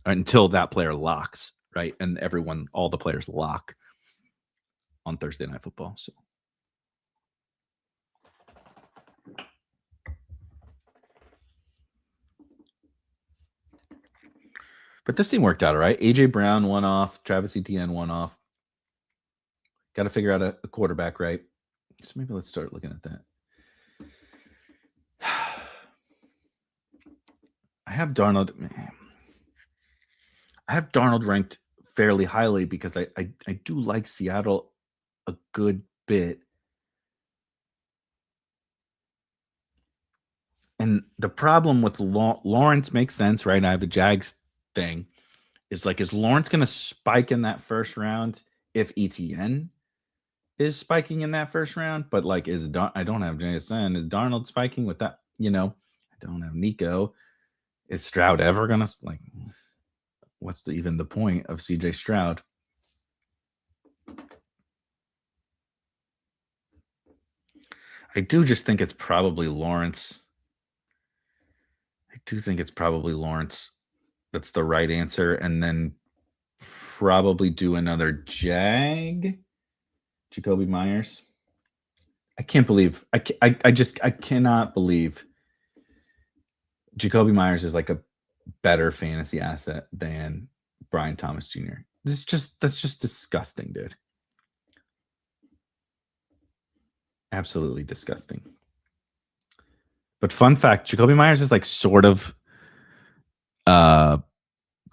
until that player locks, right, and all the players lock on Thursday Night Football. So But this team worked out all right. AJ Brown one off, Travis Etienne one off. Got to figure out a quarterback, right? So maybe let's start looking at that. I have Darnold ranked fairly highly because I do like Seattle a good bit. And the problem with Lawrence makes sense, right? I have the Jags thing. Is Lawrence going to spike in that first round if Etienne is spiking in that first round? But I don't have JSN. Is Darnold spiking with that? I don't have Nico. Is Stroud ever going to what's even the point of CJ Stroud? I do just think it's probably Lawrence. That's the right answer. And then probably do another Jacoby Myers. I cannot believe Jacoby Myers is like a better fantasy asset than Brian Thomas Jr. That's just disgusting, dude. Absolutely disgusting. But fun fact, Jacoby Myers is sort of the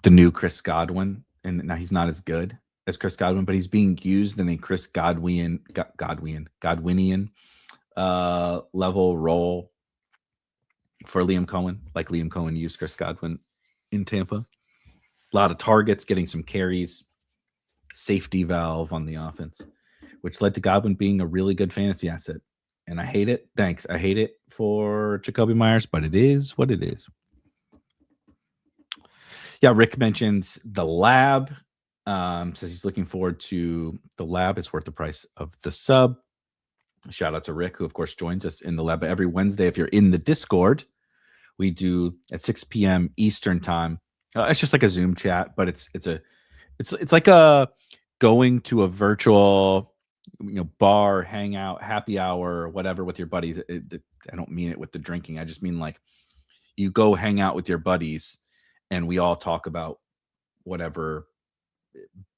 new Chris Godwin. And now he's not as good as Chris Godwin, but he's being used in a Chris Godwinian level role for Liam Cohen, like Liam Cohen used Chris Godwin in Tampa. A lot of targets, getting some carries, safety valve on the offense, which led to Godwin being a really good fantasy asset. And I hate it. Thanks. I hate it for Jacoby Myers, but it is what it is. Yeah, Rick mentions the lab. Says he's looking forward to the lab. It's worth the price of the sub. Shout out to Rick, who of course joins us in the lab every Wednesday. If you're in the Discord, we do at 6 p.m. Eastern time. It's just like a Zoom chat, but it's like a going to a virtual, bar, hangout, happy hour, whatever with your buddies. I don't mean it with the drinking. I just mean you go hang out with your buddies, and we all talk about whatever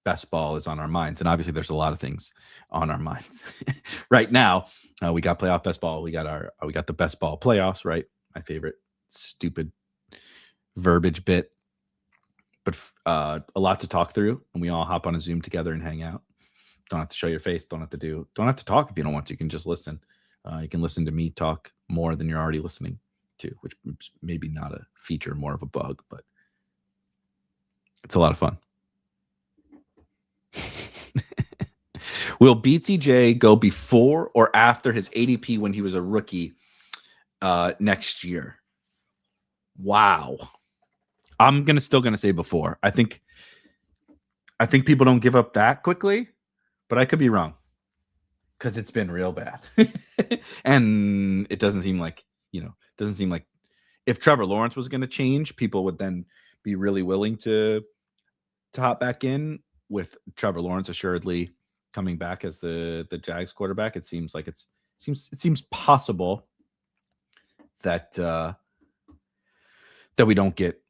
best ball is on our minds. And obviously there's a lot of things on our minds right now. We got playoff best ball. We got the best ball playoffs, right? My favorite stupid verbiage bit, but a lot to talk through, and we all hop on a Zoom together and hang out. Don't have to show your face. Don't have to talk if you don't want to. You can just listen. You can listen to me talk more than you're already listening to, which is maybe not a feature, more of a bug, but it's a lot of fun. Will BTJ go before or after his ADP when he was a rookie next year? Wow. I'm still gonna say before. I think people don't give up that quickly, but I could be wrong because it's been real bad. And it doesn't seem like if Trevor Lawrence was going to change, people would then be really willing to hop back in. With Trevor Lawrence assuredly coming back as the Jags quarterback, it seems possible that we don't get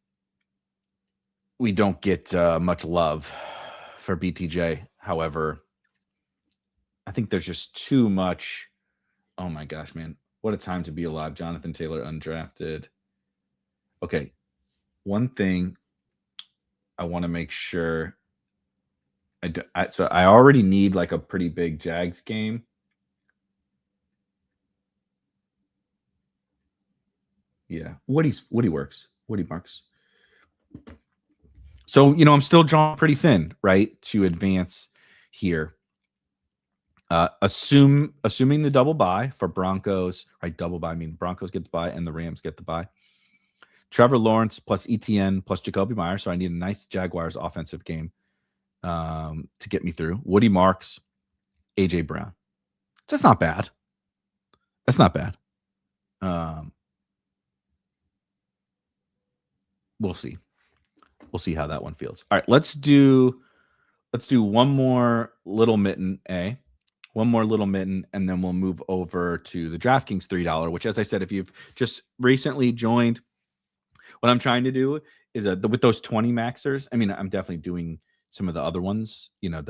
much love for BTJ. However, I think there's just too much. Oh my gosh, man. What a time to be alive. Jonathan Taylor undrafted. Okay. One thing I want to make sure so I already need a pretty big Jags game. Yeah. Woody works. Woody marks. So, I'm still drawing pretty thin, right, to advance here. Assuming the double bye for Broncos, right? Double bye, I mean Broncos get the bye and the Rams get the bye. Trevor Lawrence plus Etienne plus Jacoby Myers. So I need a nice Jaguars offensive game to get me through. Woody Marks, AJ Brown. That's not bad. We'll see. We'll see how that one feels. All right, let's do one more little mitten, one more little mitten, and then we'll move over to the DraftKings $3, which, as I said, if you've just recently joined, What I'm trying to do is with those 20 maxers. I mean, I'm definitely doing some of the other ones. You know,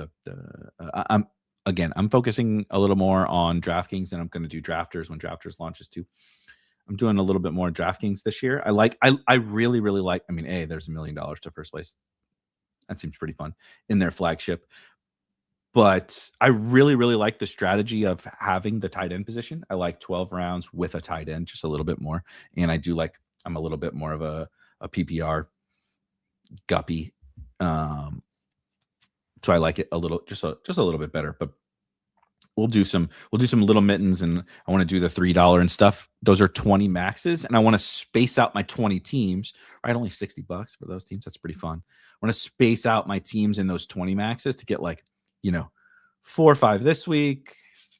I'm focusing a little more on DraftKings, and I'm going to do Drafters when Drafters launches too. I'm doing a little bit more DraftKings this year. I really, really like. I mean, there's $1 million to first place. That seems pretty fun in their flagship. But I really, really like the strategy of having the tight end position. I like 12 rounds with a tight end just a little bit more. And I'm a little bit more of a PPR guppy. So I like it a little, just a little bit better. But we'll do some little mittens, and I want to do the $3 and stuff. Those are 20 maxes, and I want to space out my 20 teams. Right, only $60 for those teams. That's pretty fun. I want to space out my teams in those 20 maxes to get 4 or 5 this week,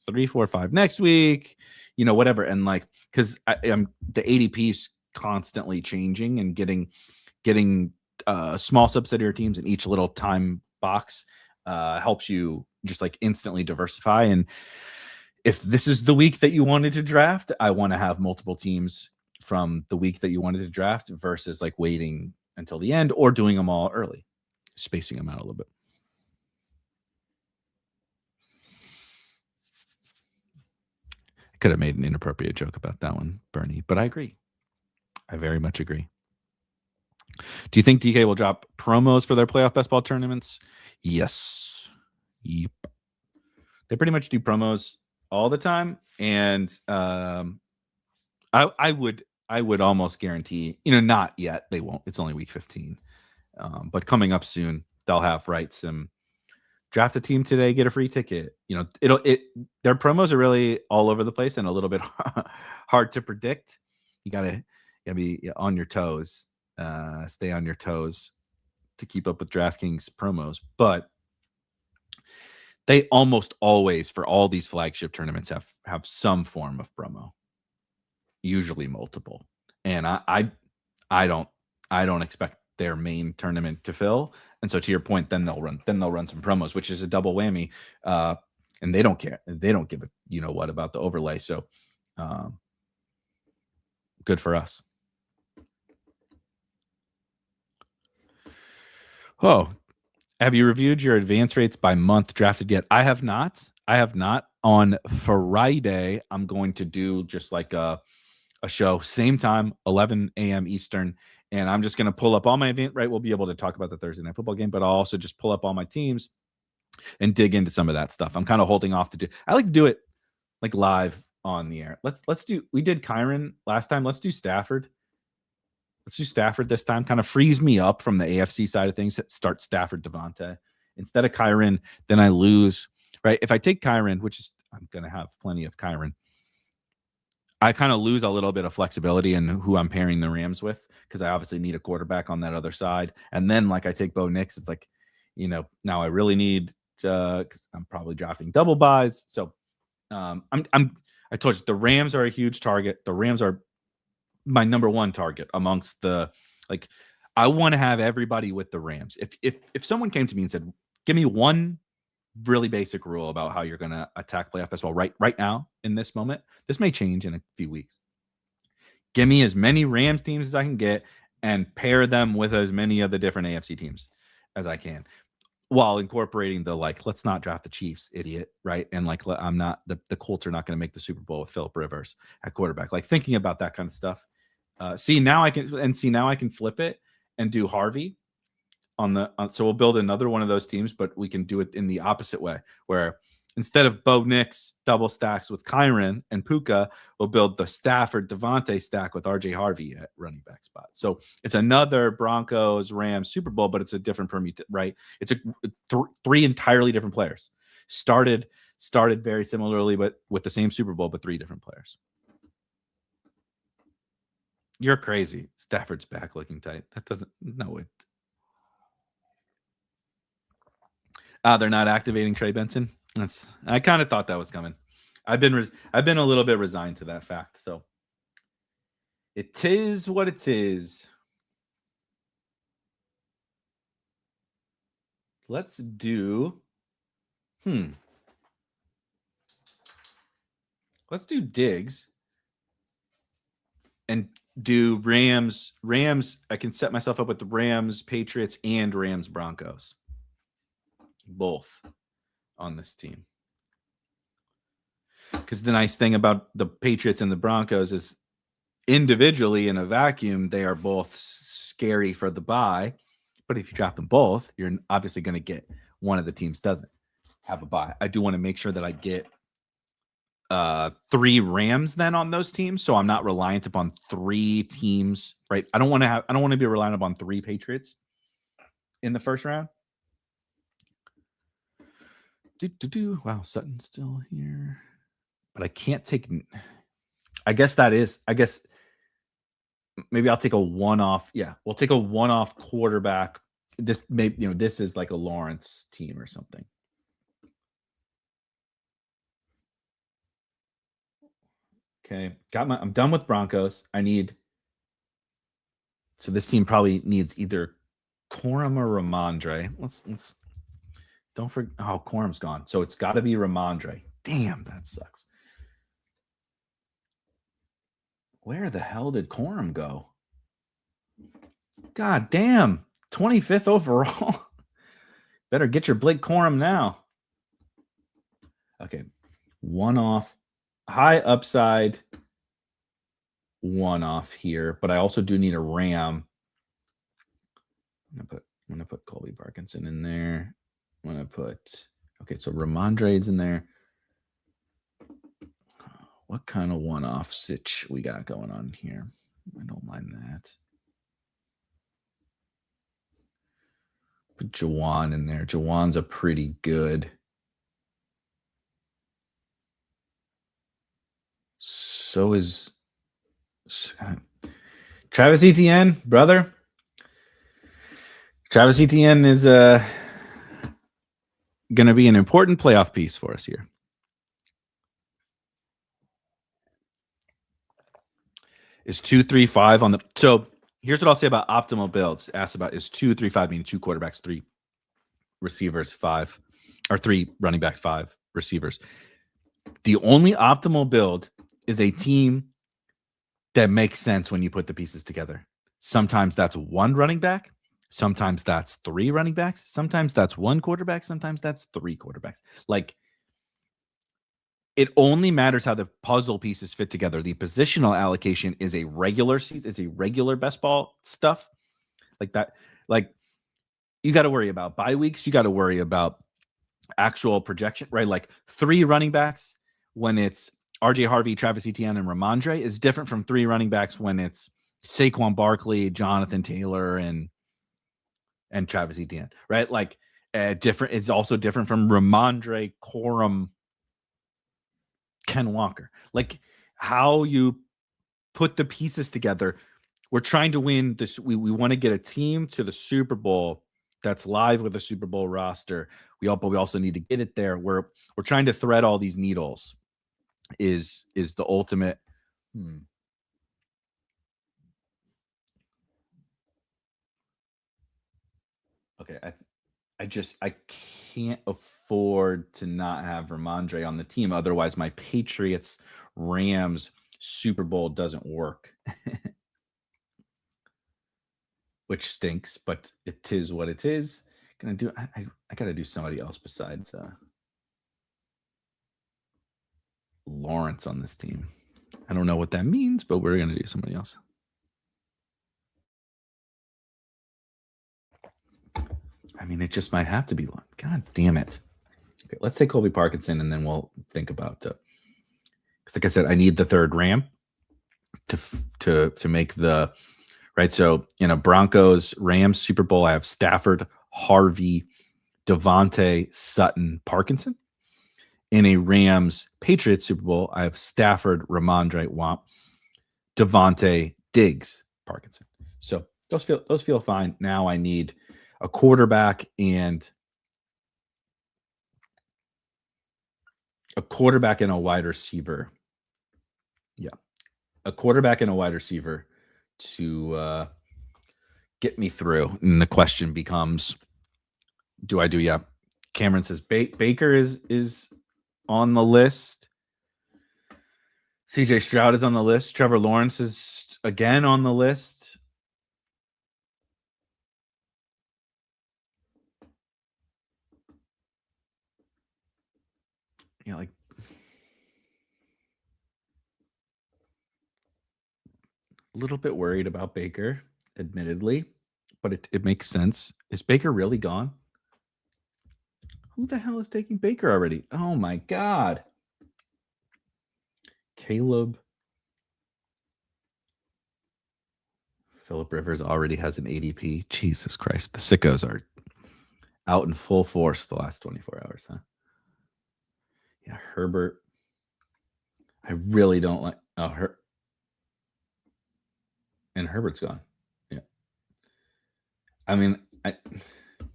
3, 4, 5 next week, whatever. And because the ADP is constantly changing and getting small subsidiary teams in each little time box helps you just instantly diversify. And if this is the week that you wanted to draft, I want to have multiple teams from the week that you wanted to draft versus waiting until the end or doing them all early, spacing them out a little bit. I could have made an inappropriate joke about that one, Bernie, but I agree. I very much agree. Do you think DK will drop promos for their playoff best ball tournaments? Yes. Yep. They pretty much do promos all the time, and I would almost guarantee, not yet. They won't. It's only week 15, but coming up soon, they'll have some draft a team today, get a free ticket. Their promos are really all over the place and a little bit hard to predict. You gotta be on your toes, stay on your toes to keep up with DraftKings promos, but they almost always, for all these flagship tournaments, have some form of promo, usually multiple. And I don't expect their main tournament to fill. And so to your point, then they'll run some promos, which is a double whammy. And they don't care. They don't give a what about the overlay. So good for us. Oh, have you reviewed your advance rates by month drafted yet? I have not. On Friday, I'm going to do just a show, same time, 11 a.m. Eastern. And I'm just going to pull up all my event, right? We'll be able to talk about the Thursday night football game, but I'll also just pull up all my teams and dig into some of that stuff. I'm kind of holding off I like to do it live on the air. We did Kyron last time. Let's do Stafford. Let's do Stafford this time. Kind of frees me up from the AFC side of things. Start Stafford Devontae instead of Kyron. Then I lose, right? If I take Kyron, which is, I'm going to have plenty of Kyron, I kind of lose a little bit of flexibility in who I'm pairing the Rams with, because I obviously need a quarterback on that other side. And then I take Bo Nix, it's now I really need because I'm probably drafting double buys. So I told you the Rams are a huge target. The Rams are my number one target amongst I want to have everybody with the Rams. If someone came to me and said, give me one really basic rule about how you're going to attack playoff baseball right now in this moment, this may change in a few weeks. Give me as many Rams teams as I can get and pair them with as many of the different AFC teams as I can, while incorporating the let's not draft the Chiefs, idiot, right? And I'm not the Colts are not going to make the Super Bowl with Phillip Rivers at quarterback. Thinking about that kind of stuff. Now I can flip it and do Harvey so we'll build another one of those teams, but we can do it in the opposite way, where instead of Bo Nix double stacks with Kyron and Puka, we'll build the Stafford Devontae stack with RJ Harvey at running back spot. So it's another Broncos Rams Super Bowl, but it's a different right? It's three entirely different players. Started very similarly, but with the same Super Bowl, but 3 different players. You're crazy. Stafford's back looking tight. That doesn't, no way. They're not activating Trey Benson. I kind of thought that was coming. I've been a little bit resigned to that fact. So it is what it is. Let's do. Let's do Diggs and do Rams. I can set myself up with the Rams, Patriots, and Rams, Broncos. Both on this team. Because the nice thing about the Patriots and the Broncos is individually in a vacuum, they are both scary for the bye. But if you draft them both, you're obviously going to get one of the teams doesn't have a bye. I do want to make sure that I get 3 Rams then on those teams, so I'm not reliant upon 3 teams, right? I don't want to be reliant upon 3 Patriots in the first round. Wow, Sutton's still here, but I can't take. I guess maybe I'll take a one-off. Yeah, we'll take a one-off quarterback. This this is like a Lawrence team or something. Okay, I'm done with Broncos. So this team probably needs either Corum or Ramondre. Let's don't forget. Oh, Corum's gone, so it's got to be Ramondre. Damn, that sucks. Where the hell did Corum go? God damn, 25th overall. Better get your Blake Corum now. Okay, one off, high upside, one off here, but I also do need a Ram. I'm gonna put Colby Parkinson in there. I'm gonna put so Ramondre is in there. What kind of one-off sitch we got going on here? I don't mind that. Put Jawan in there. Jawan's a pretty good. So is Travis Etienne, brother. Travis Etienne is going to be an important playoff piece for us here. Is 2-3-5 on the. So here's what I'll say about optimal builds. Asked about is 2-3-5 meaning 2 quarterbacks, 3 receivers, 5 or 3 running backs, 5 receivers. The only optimal build is a team that makes sense when you put the pieces together. Sometimes that's 1 running back. Sometimes that's 3 running backs. Sometimes that's 1 quarterback. Sometimes that's 3 quarterbacks. Like, it only matters how the puzzle pieces fit together. The positional allocation is a regular best ball stuff like that. Like, you got to worry about bye weeks. You got to worry about actual projection, right? Like 3 running backs when it's RJ Harvey, Travis Etienne, and Ramondre is different from 3 running backs when it's Saquon Barkley, Jonathan Taylor, and Travis Etienne, right? Like different is also different from Ramondre, Corum, Ken Walker. Like how you put the pieces together. We're trying to win this. We want to get a team to the Super Bowl that's live with a Super Bowl roster. But we also need to get it there. We're trying to thread all these needles. Is the ultimate. Okay, I can't afford to not have Ramondre on the team. Otherwise, my Patriots Rams Super Bowl doesn't work, which stinks. But it is what it is. I gotta do somebody else besides Lawrence on this team. I don't know what that means, but we're gonna do somebody else. I mean, it just might have to be. God damn it. Okay, let's take Colby Parkinson, and then we'll think about because, like I said, I need the 3rd Ram to make the right. So Broncos Rams Super Bowl, I have Stafford, Harvey, Devontae, Sutton, Parkinson. In a Rams Patriots Super Bowl, I have Stafford, Ramondre, Wamp, Devontae, Diggs, Parkinson. So those feel fine. Now I need a quarterback and a wide receiver. Yeah. A quarterback and a wide receiver to get me through. And the question becomes, do I do? Yeah. Cameron says Baker is on the list. CJ Stroud is on the list. Trevor Lawrence is again on the list. Like a little bit worried about Baker, admittedly, but it makes sense. Is Baker really gone? Who the hell is taking Baker already? Oh my God. Caleb. Phillip Rivers already has an ADP. Jesus Christ. The sickos are out in full force the last 24 hours, huh? Yeah, Herbert. I really don't like. Oh, and Herbert's gone. Yeah. I mean,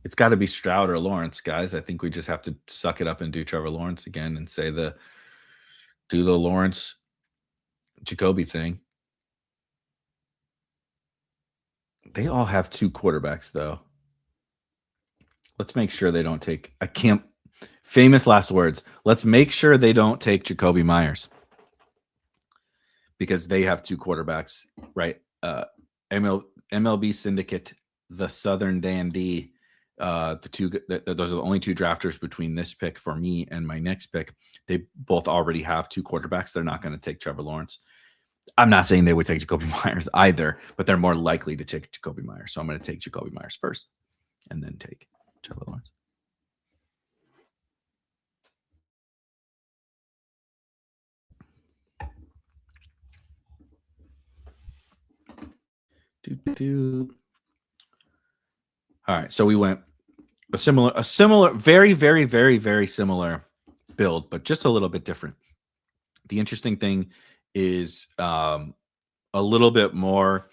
it's got to be Stroud or Lawrence, guys. I think we just have to suck it up and do Trevor Lawrence again and say do the Lawrence Jacoby thing. They all have two quarterbacks, though. Let's make sure they don't take. I can't. Famous last words. Let's make sure they don't take Jacoby Myers because they have two quarterbacks, right? MLB Syndicate, the Southern Dandy. Those are the only two drafters between this pick for me and my next pick. They both already have two quarterbacks. They're not going to take Trevor Lawrence. I'm not saying they would take Jacoby Myers either, but they're more likely to take Jacoby Myers. So I'm going to take Jacoby Myers first and then take Trevor Lawrence. All right, so we went a similar, very, very, very, very similar build, but just a little bit different. The interesting thing is a little bit more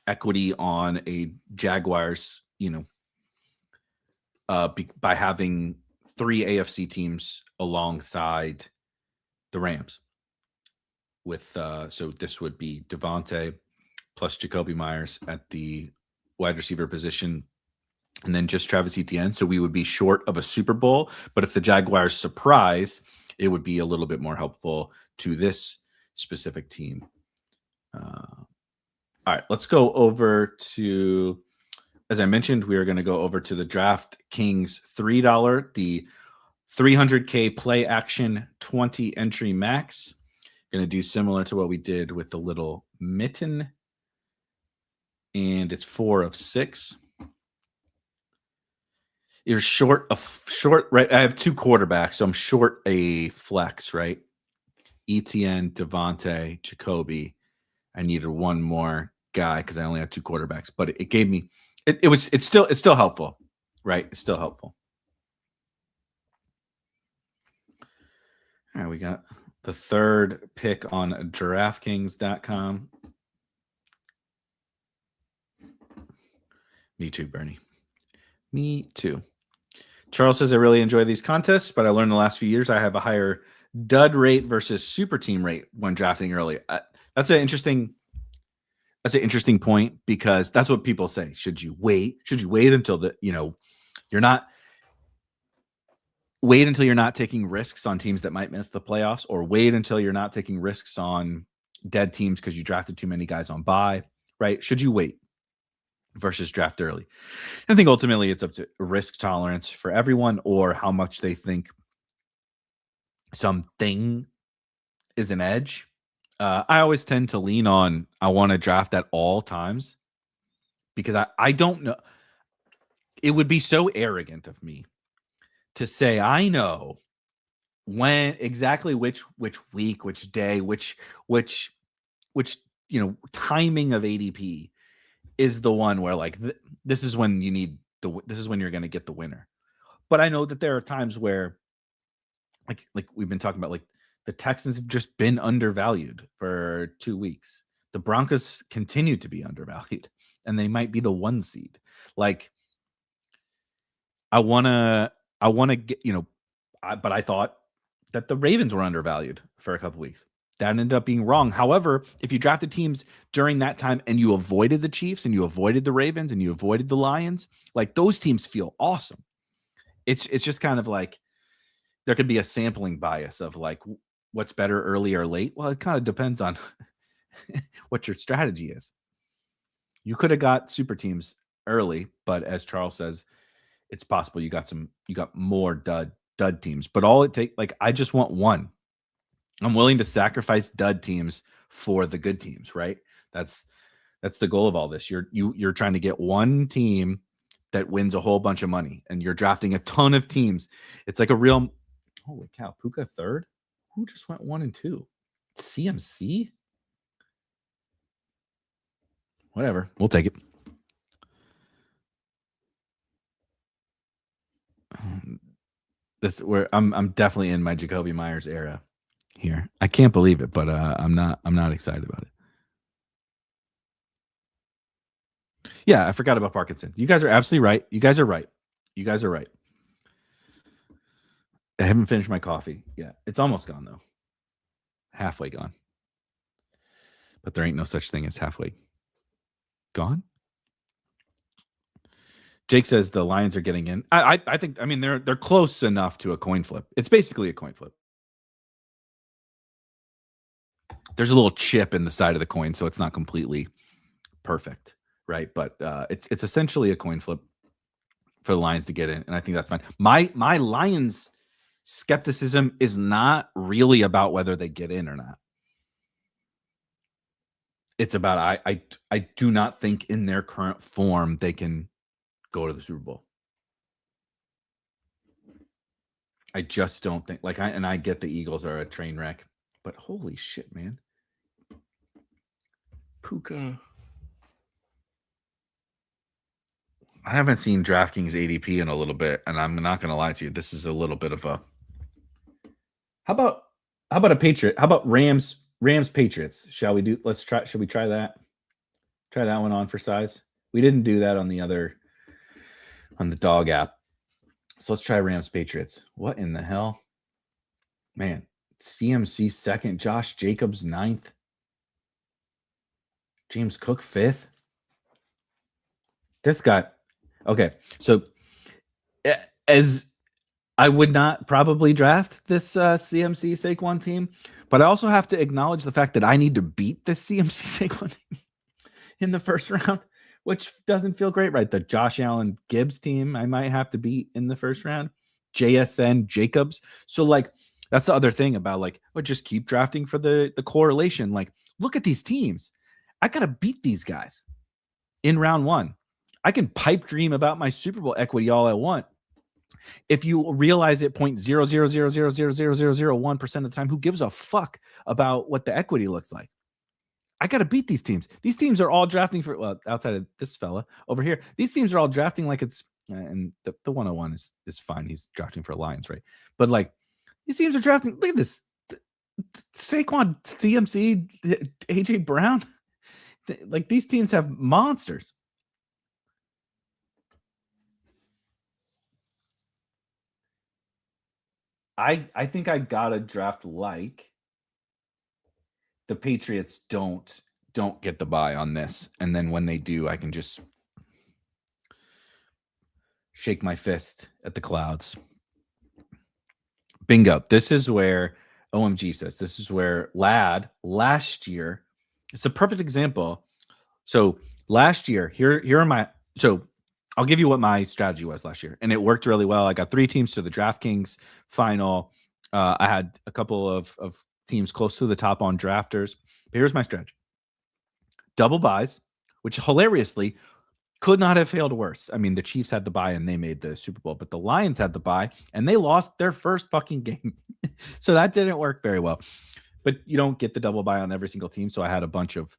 equity on a Jaguars, by having three AFC teams alongside the Rams. So this would be Devontae plus Jacoby Myers at the wide receiver position, and then just Travis Etienne. So we would be short of a Super Bowl, but if the Jaguars surprise, it would be a little bit more helpful to this specific team. All right, let's go over to, as I mentioned, we are going to go over to the DraftKings $3, the 300K play action 20 entry max. Going to do similar to what we did with the little mitten. And it's 4 of 6. You're short, right? I have two quarterbacks, so I'm short a flex, right? Etienne, Devontae, Jacoby. I needed one more guy because I only had two quarterbacks, but it gave me it's still helpful, right? It's still helpful. All right, we got the third pick on DraftKings.com. Me too, Bernie. Me too. Charles says, I really enjoy these contests, but I learned the last few years I have a higher dud rate versus super team rate when drafting early. That's an interesting point because that's what people say. Should you wait until you're not taking risks on teams that might miss the playoffs, or wait until you're not taking risks on dead teams because you drafted too many guys on bye, right? Should you wait versus draft early? I think ultimately it's up to risk tolerance for everyone or how much they think something is an edge. I always tend to lean on I want to draft at all times because I don't know. It would be so arrogant of me to say I know when exactly which week, which day, which timing of ADP is the one where like this is when you need this is when you're going to get the winner. But I know that there are times where like we've been talking about, like the Texans have just been undervalued for 2 weeks. The Broncos continue to be undervalued and they might be the 1 seed. Like I want to get, but I thought that the Ravens were undervalued for a couple weeks. That ended up being wrong. However, if you drafted teams during that time and you avoided the Chiefs and you avoided the Ravens and you avoided the Lions, like those teams feel awesome. It's just kind of like there could be a sampling bias of like what's better early or late. Well, it kind of depends on what your strategy is. You could have got super teams early, but as Charles says, it's possible you got more dud teams. But all it takes, like, I just want one. I'm willing to sacrifice dud teams for the good teams, right? That's the goal of all this. You're trying to get one team that wins a whole bunch of money, and you're drafting a ton of teams. It's like a real, holy cow, Puka third? Who just went 1 and 2? CMC? Whatever. We'll take it. I'm definitely in my Jacoby Myers era here. I can't believe it, but I'm not excited about it. Yeah, I forgot about Parkinson. You guys are absolutely right. You guys are right. I haven't finished my coffee yet. It's almost gone though. Halfway gone. But there ain't no such thing as halfway gone. Jake says the Lions are getting in. I think, I mean, they're close enough to a coin flip. It's basically a coin flip. There's a little chip in the side of the coin, so it's not completely perfect, right? But it's essentially a coin flip for the Lions to get in, and I think that's fine. My Lions skepticism is not really about whether they get in or not. It's about I do not think in their current form they can go to the Super Bowl. I just don't think, like, I get the Eagles are a train wreck, but holy shit, man. Puka. I haven't seen DraftKings ADP in a little bit, and I'm not going to lie to you. This is a little bit of a. How about a Patriot? How about Rams Patriots? Shall we do? Should we try that? Try that one on for size. We didn't do that on the dog app. So let's try Rams Patriots. What in the hell? Man, CMC second, Josh Jacobs ninth, James Cook fifth. This guy. Okay, so as I would not probably draft this CMC Saquon team, but I also have to acknowledge the fact that I need to beat this CMC Saquon team in the first round, which doesn't feel great, right? The Josh Allen Gibbs team I might have to beat in the first round, JSN Jacobs. So, like, that's the other thing about, like, just keep drafting for the correlation. Like, look at these teams. I got to beat these guys in round one. I can pipe dream about my Super Bowl equity all I want. If you realize it 0.000000001% of the time, who gives a fuck about what the equity looks like? I got to beat these teams. These teams are all drafting for, well, outside of this fella over here, these teams are all drafting like it's, and the 101 is fine. He's drafting for Lions, right? But, like, these teams are drafting, look at this. Saquon, CMC, AJ Brown. Like, these teams have monsters. I think I gotta draft like the Patriots don't get the bye on this, and then when they do, I can just shake my fist at the clouds. Bingo. This is where OMG says, this is where last year, it's the perfect example. So last year, here are my, so I'll give you what my strategy was last year, and it worked really well. I got 3 teams to the DraftKings final. I had a couple of teams close to the top on drafters. But here's my strategy. Double buys, which hilariously could not have failed worse. I mean, the Chiefs had the bye and they made the Super Bowl, but the Lions had the bye and they lost their first fucking game. So that didn't work very well. But you don't get the double bye on every single team. So I had a bunch of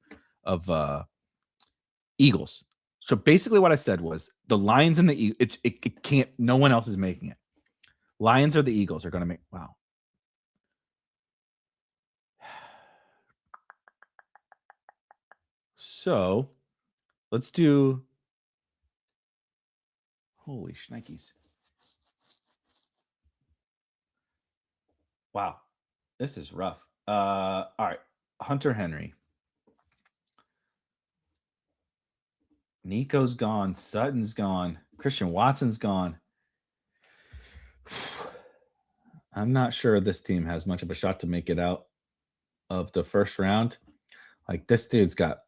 Eagles. So basically what I said was the Lions and the Eagles, it can't, no one else is making it. Lions or the Eagles are going to make, wow. So let's do, holy shnikes. Wow. This is rough. All right. Hunter Henry. Nico's gone. Sutton's gone. Christian Watson's gone. I'm not sure this team has much of a shot to make it out of the first round. Like this dude's got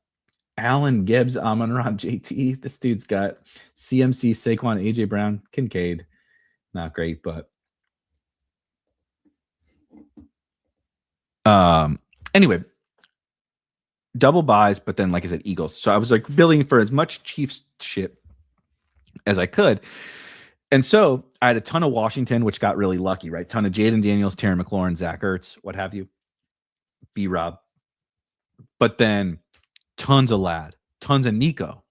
Allen, Gibbs, Amon-Ra, JT. This dude's got CMC, Saquon, AJ Brown, Kincaid. Not great, but anyway, double buys, but then like I said, Eagles. So I was like building for as much Chiefs shit as I could. And so I had a ton of Washington, which got really lucky, right? Ton of Jaden Daniels, Terry McLaurin, Zach Ertz, what have you, B-Rob. But then tons of Lad, tons of Nico,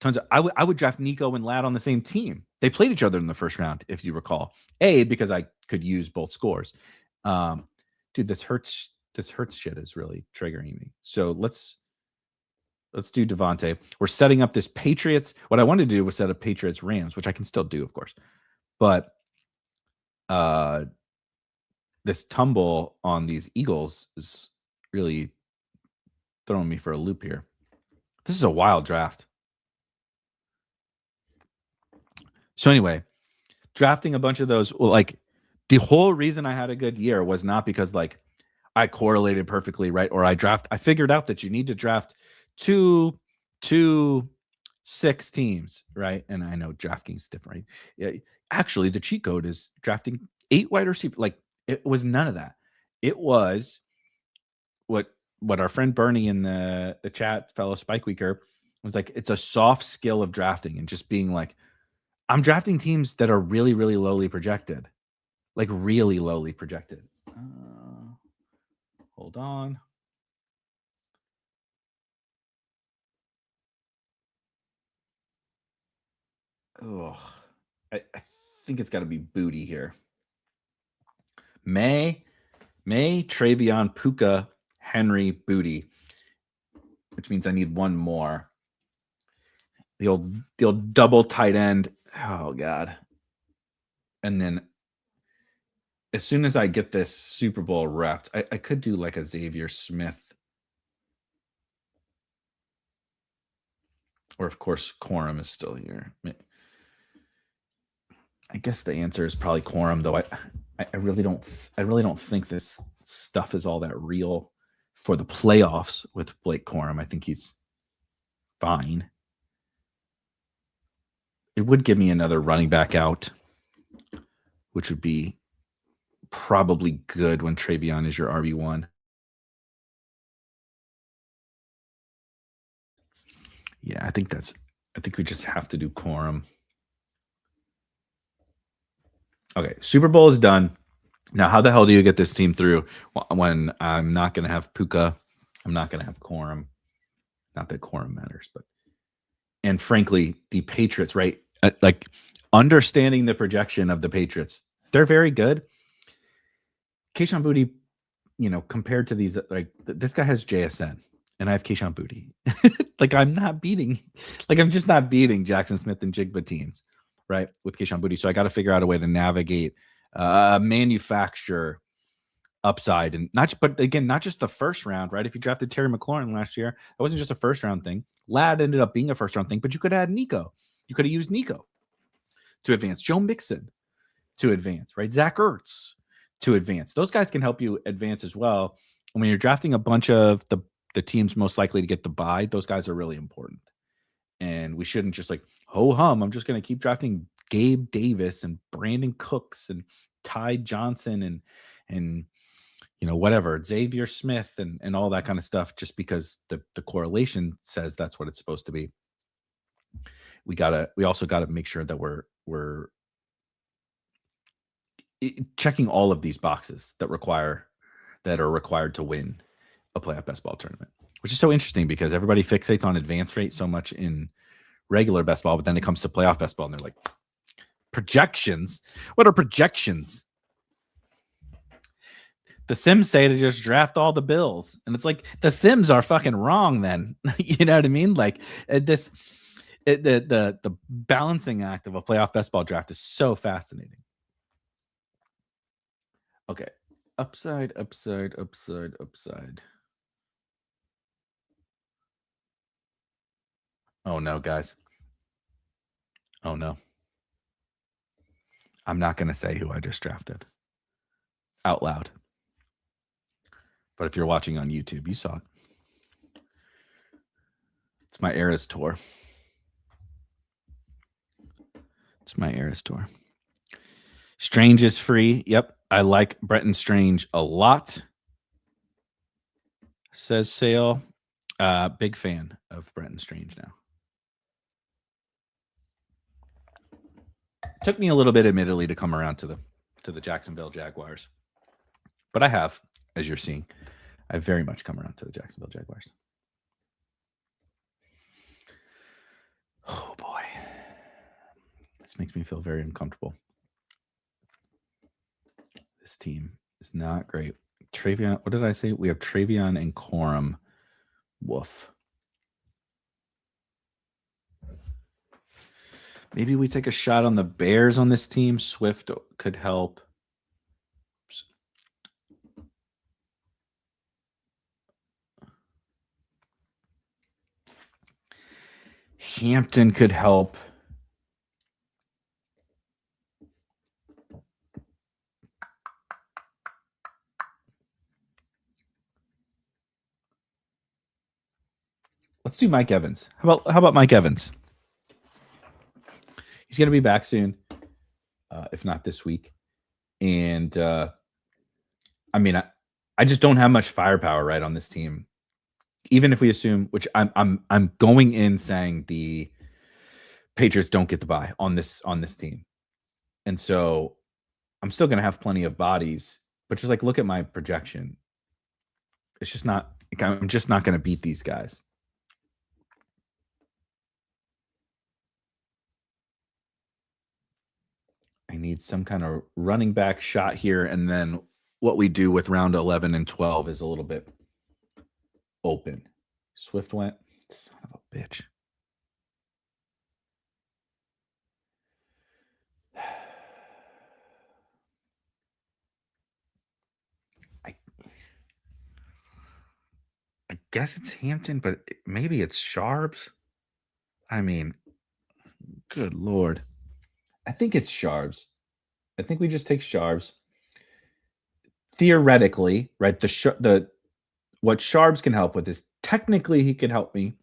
tons of. I would draft Nico and Lad on the same team. They played each other in the first round, if you recall. Because I could use both scores. Dude, this hurts shit is really triggering me. So let's do Devontae. We're setting up this Patriots. What I wanted to do was set up Patriots Rams, which I can still do, of course. But this tumble on these Eagles is really throwing me for a loop here. This is a wild draft. So anyway, drafting a bunch of those, like the whole reason I had a good year was not because like I correlated perfectly, right? Or I figured out that you need to draft two 6 teams, right? And I know DraftKings is different, right? Yeah, actually, the cheat code is drafting 8 wide receivers. Like it was none of that. It was what our friend Bernie in the chat, fellow Spike Weeker, was like. It's a soft skill of drafting and just being like, I'm drafting teams that are really, really lowly projected, like really lowly projected. Hold on. Oh, I think it's got to be Booty here. May, Travion, Puka, Henry, Booty, which means I need one more. The old double tight end. Oh God. And then as soon as I get this Super Bowl wrapped, I could do like a Xavier Smith. Or of course, Corum is still here. I guess the answer is probably Corum, though. I really don't think this stuff is all that real for the playoffs with Blake Corum. I think he's fine. It would give me another running back out, which would be probably good when Travion is your RB1. Yeah, I think we just have to do Corum. Okay, Super Bowl is done. Now, how the hell do you get this team through when I'm not going to have Puka? I'm not going to have Corum. Not that Corum matters, but and frankly, the Patriots, right? Like understanding the projection of the Patriots, they're very good. Kayshon Boutte, compared to these, like this guy has JSN, and I have Kayshon Boutte. Like I'm just not beating Jackson Smith and Jigba teams, right? With Kayshon Boutte, so I got to figure out a way to navigate, manufacture upside, and not just the first round, right? If you drafted Terry McLaurin last year, that wasn't just a first round thing. Lad ended up being a first round thing, but you could have had Nico. You could have used Nico to advance. Joe Mixon to advance, right? Zach Ertz to advance. Those guys can help you advance as well. And when you're drafting a bunch of the teams most likely to get the bye, those guys are really important. And we shouldn't just like, ho hum, I'm just going to keep drafting Gabe Davis and Brandon Cooks and Ty Johnson and whatever, Xavier Smith and all that kind of stuff, just because the correlation says that's what it's supposed to be. We also gotta make sure that we're checking all of these boxes that are required to win a playoff best ball tournament, which is so interesting because everybody fixates on advance rate so much in regular best ball, but then it comes to playoff best ball and they're like, projections? What are projections? The Sims say to just draft all the Bills. And it's like, the Sims are fucking wrong then. You know what I mean? Like the balancing act of a playoff best ball draft is so fascinating. Okay. Upside. Oh no, guys. Oh no. I'm not going to say who I just drafted out loud. But if you're watching on YouTube, you saw it. It's my Eras tour. It's my Eras tour. Strange is free. Yep. I like Bretton Strange a lot. Says Sale. Big fan of Bretton Strange now. Took me a little bit, admittedly, to come around to the Jacksonville Jaguars. But I have, as you're seeing. I've very much come around to the Jacksonville Jaguars. Oh, boy. This makes me feel very uncomfortable. This team is not great. Travion, what did I say? We have Travion and Corum. Woof. Maybe we take a shot on the Bears on this team. Swift could help. Hampton could help. Let's do Mike Evans. How about Mike Evans? He's going to be back soon, if not this week. And I mean, I just don't have much firepower right on this team. Even if we assume, which I'm going in saying the Patriots don't get the bye on this team, and so I'm still going to have plenty of bodies. But just like look at my projection, it's just not. I'm just not going to beat these guys. I need some kind of running back shot here, and then what we do with round 11 and 12 is a little bit open. Swift went. Son of a bitch. I guess it's Hampton, but maybe it's Sharps. I mean, good Lord. I think it's Sharps. I think we just take Sharps. Theoretically, right? What Sharps can help with is technically he can help me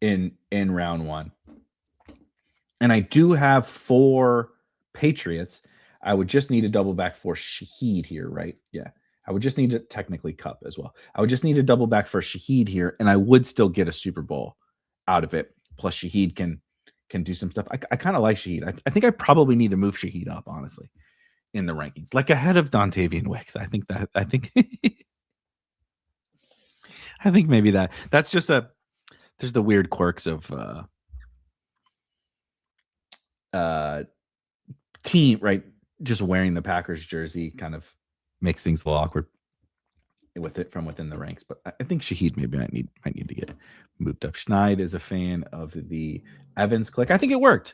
in round 1. And I do have 4 Patriots. I would just need a double back for Shaheed here, right? Yeah. I would just need to technically Cup as well. I would just need a double back for Shaheed here, and I would still get a Super Bowl out of it. Plus, Shaheed can do some stuff. I kind of like Shaheed. I think I probably need to move Shaheed up, honestly, in the rankings, like ahead of Dontavian Wicks. I think I think maybe that's just there's the weird quirks of team, right? Just wearing the Packers jersey kind of makes things a little awkward with it from within the ranks. But I think Shaheed maybe might need to get moved up. Schneid is a fan of the Evans click. I think it worked.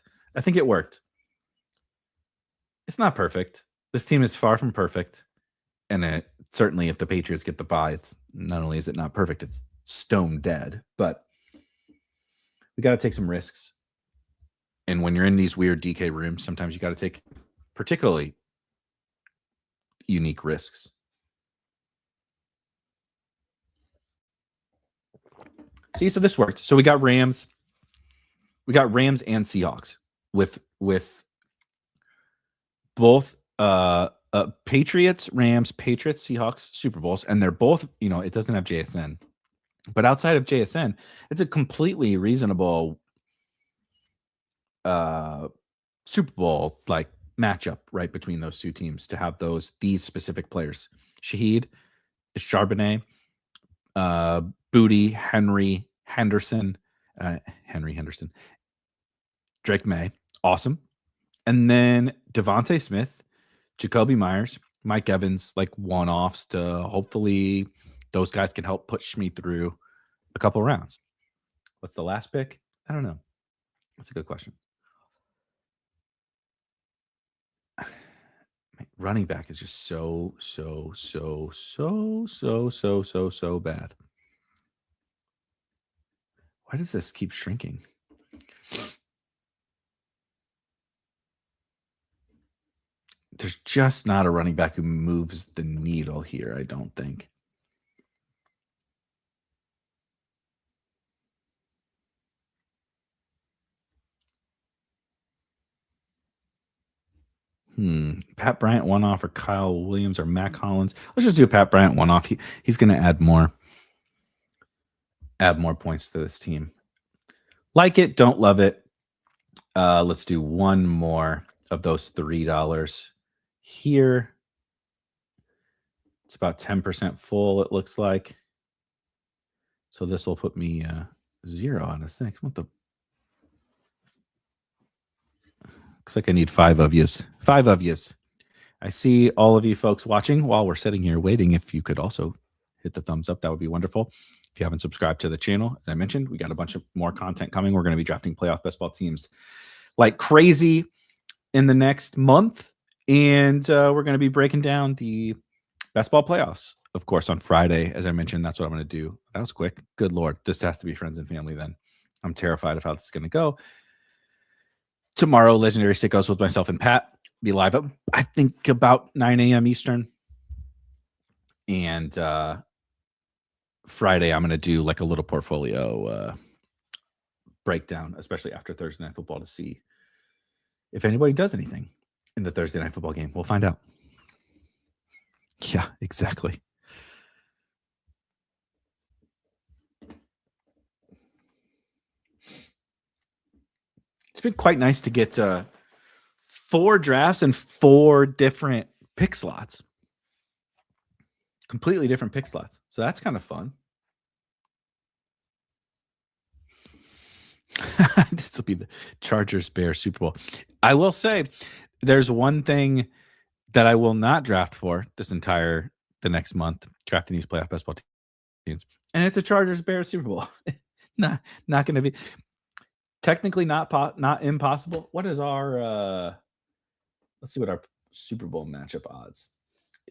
It's not perfect. This team is far from perfect. And certainly if the Patriots get the bye, it's not only is it not perfect, it's stone dead. But we got to take some risks. And when you're in these weird DK rooms, sometimes you got to take particularly unique risks. See, so this worked. So we got Rams. We got Rams and Seahawks with both Patriots, Rams, Patriots, Seahawks, Super Bowls. And they're both, it doesn't have JSN. But outside of JSN, it's a completely reasonable Super Bowl like matchup right between those two teams to have these specific players. Shaheed, Charbonnet, Booty, Henry Henderson, Drake May, awesome. And then Devontae Smith, Jacoby Myers, Mike Evans, like one-offs to hopefully those guys can help push me through a couple rounds. What's the last pick? I don't know. That's a good question. Running back is just so bad. Why does this keep shrinking? There's just not a running back who moves the needle here, I don't think. Pat Bryant one-off or Kyle Williams or Mac Hollins. Let's just do a Pat Bryant one-off. He's going to add more points to this team. Like it, don't love it. Let's do one more of those $3 here. It's about 10% full, it looks like. So this will put me 0 out of 6. What the? Looks like I need 5 of yous. 5 of yous. I see all of you folks watching while we're sitting here waiting. If you could also hit the thumbs up, that would be wonderful. If you haven't subscribed to the channel, as I mentioned, we got a bunch of more content coming. We're going to be drafting playoff best ball teams like crazy in the next month. And we're going to be breaking down the best ball playoffs, of course, on Friday. As I mentioned, that's what I'm going to do. That was quick. Good Lord. This has to be friends and family then. I'm terrified of how this is going to go. Tomorrow, Legendary Sickos with myself and Pat. Be live up, I think, about 9 a.m. Eastern. And Friday, I'm going to do like a little portfolio breakdown, especially after Thursday Night Football, to see if anybody does anything in the Thursday Night Football game. We'll find out. Yeah, exactly. It's been quite nice to get 4 drafts and 4 different pick slots. Completely different pick slots. So that's kind of fun. This will be the Chargers-Bears Super Bowl. I will say there's one thing that I will not draft for the next month, drafting these playoff best ball teams. And it's a Chargers-Bears Super Bowl. not going to be technically not impossible. What is our let's see what our Super Bowl matchup odds,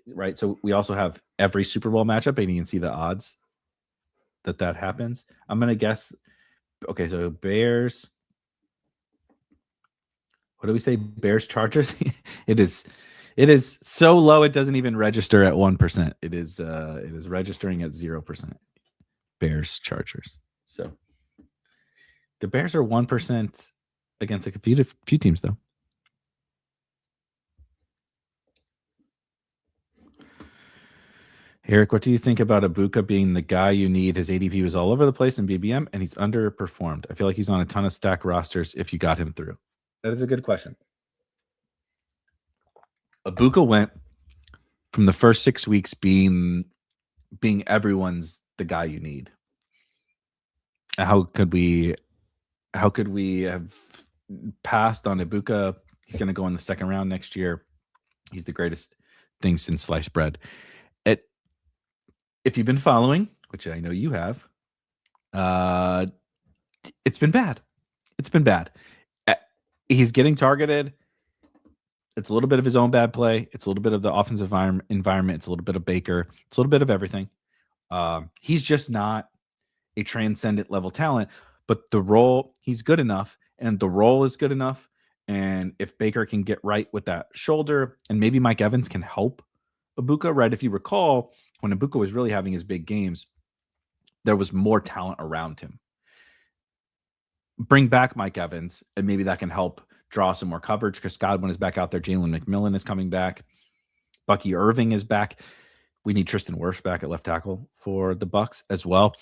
right? So we also have every Super Bowl matchup, and you can see the odds that happens. I'm going to guess. Okay, so Bears. What do we say? Bears Chargers. It is so low it doesn't even register at 1%. It is registering at 0%. Bears Chargers. So the Bears are 1% against a few teams though. Erik, what do you think about Ibuka being the guy you need? His ADP was all over the place in BBM, and he's underperformed. I feel like he's on a ton of stack rosters if you got him through. That is a good question. Ibuka went from the first 6 weeks being everyone's the guy you need. How could we have passed on Ibuka? He's going to go in the second round next year. He's the greatest thing since sliced bread. If you've been following, which I know you have, it's been bad. It's been bad. He's getting targeted. It's a little bit of his own bad play. It's a little bit of the offensive environment. It's a little bit of Baker. It's a little bit of everything. He's just not a transcendent level talent, but the role, he's good enough, and the role is good enough. And if Baker can get right with that shoulder, and maybe Mike Evans can help Ibuka, right? If you recall, when Ibuka was really having his big games, there was more talent around him. Bring back Mike Evans, and maybe that can help draw some more coverage. Chris Godwin is back out there. Jalen McMillan is coming back. Bucky Irving is back. We need Tristan Wirfs back at left tackle for the Bucs as well.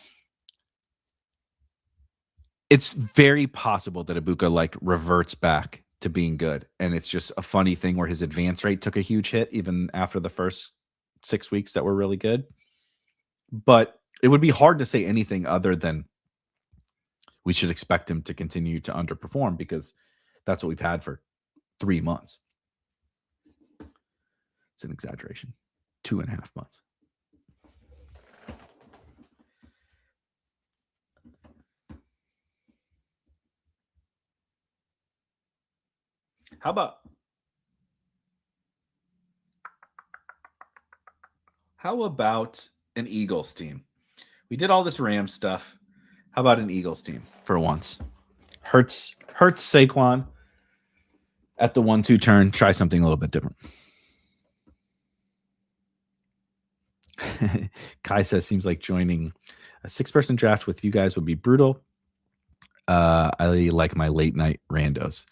It's very possible that Ibuka reverts back to being good. And it's just a funny thing where his advance rate took a huge hit even after the first 6 weeks that were really good. But it would be hard to say anything other than we should expect him to continue to underperform, because that's what we've had for 3 months. It's an exaggeration. 2.5 months. How about an Eagles team? We did all this Rams stuff. How about an Eagles team for once? Hurts Saquon at the 1-2 turn. Try something a little bit different. Kai says, seems like joining a 6-person draft with you guys would be brutal. I like my late night randos.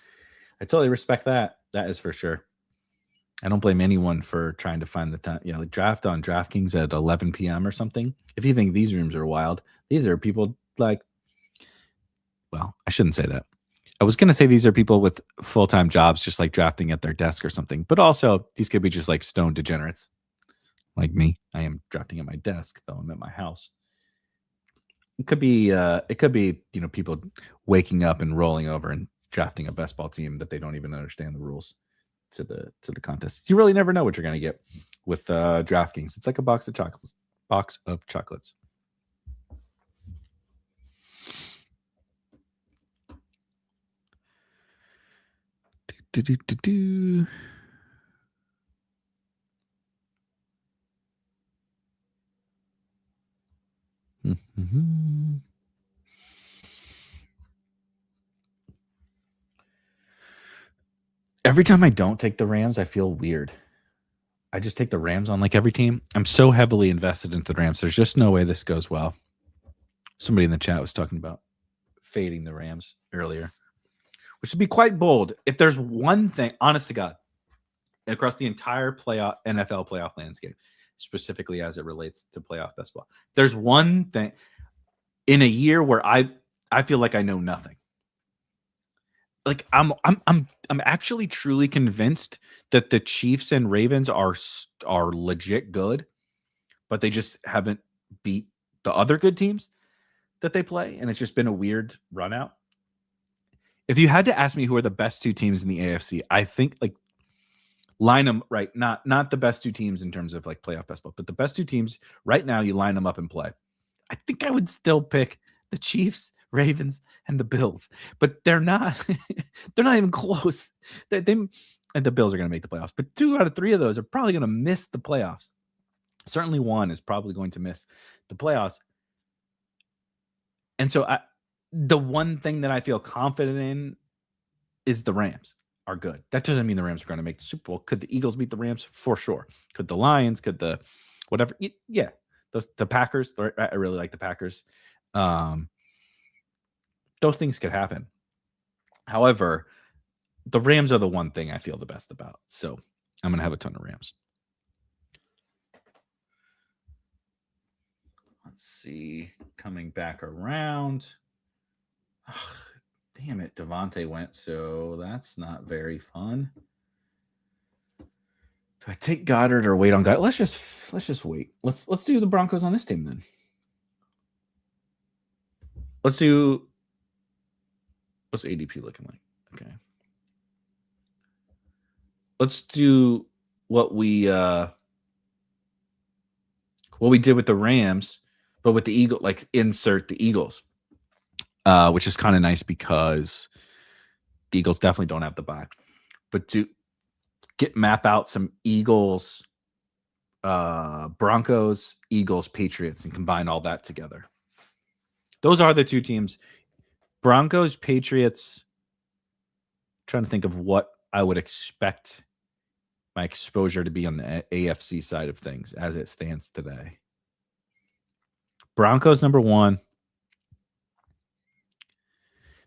I totally respect that. That is for sure. I don't blame anyone for trying to find the time. Like draft on DraftKings at 11 p.m. or something. If you think these rooms are wild, these are people like, well, I shouldn't say that. I was going to say these are people with full-time jobs, just like drafting at their desk or something. But also, these could be just like stone degenerates like me. I am drafting at my desk, though I'm at my house. It could be, people waking up and rolling over and drafting a best ball team that they don't even understand the rules to the contest. You really never know what you're going to get with DraftKings. It's like a box of chocolates. Do. Mm-hmm. Every time I don't take the Rams, I feel weird. I just take the Rams on like every team. I'm so heavily invested into the Rams. There's just no way this goes well. Somebody in the chat was talking about fading the Rams earlier, which would be quite bold. If there's one thing, honest to God, across the entire NFL playoff landscape, specifically as it relates to playoff baseball, there's one thing in a year where I feel like I know nothing. Like I'm actually truly convinced that the Chiefs and Ravens are legit good, but they just haven't beat the other good teams that they play, and it's just been a weird run out. If you had to ask me who are the best two teams in the AFC, I think like line them right, not the best two teams in terms of like playoff baseball, but the best two teams right now, you line them up and play. I think I would still pick the Chiefs, Ravens, and the Bills, but they're not they're not even close. And the Bills are going to make the playoffs, but 2 out of 3 of those are probably going to miss the playoffs. Certainly one is probably going to miss the playoffs. And so the one thing that I feel confident in is the Rams are good. That doesn't mean the Rams are going to make the Super Bowl. Could the Eagles beat the Rams? For sure. Could the Lions? Could the whatever? Yeah. The Packers. I really like the Packers. Those things could happen. However, the Rams are the one thing I feel the best about. So I'm going to have a ton of Rams. Let's see. Coming back around. Oh, damn it. Devontae went, so that's not very fun. Do I take Goddard or wait on Goddard? Let's just wait. Let's do the Broncos on this team then. What's ADP looking like? Okay. Let's do what we did with the Rams, but with the Eagles, like insert the Eagles, which is kind of nice because the Eagles definitely don't have the bye. But to map out some Eagles, Broncos, Eagles, Patriots, and combine all that together. Those are the two teams. Broncos, Patriots. Trying to think of what I would expect my exposure to be on the AFC side of things as it stands today. Broncos number 1.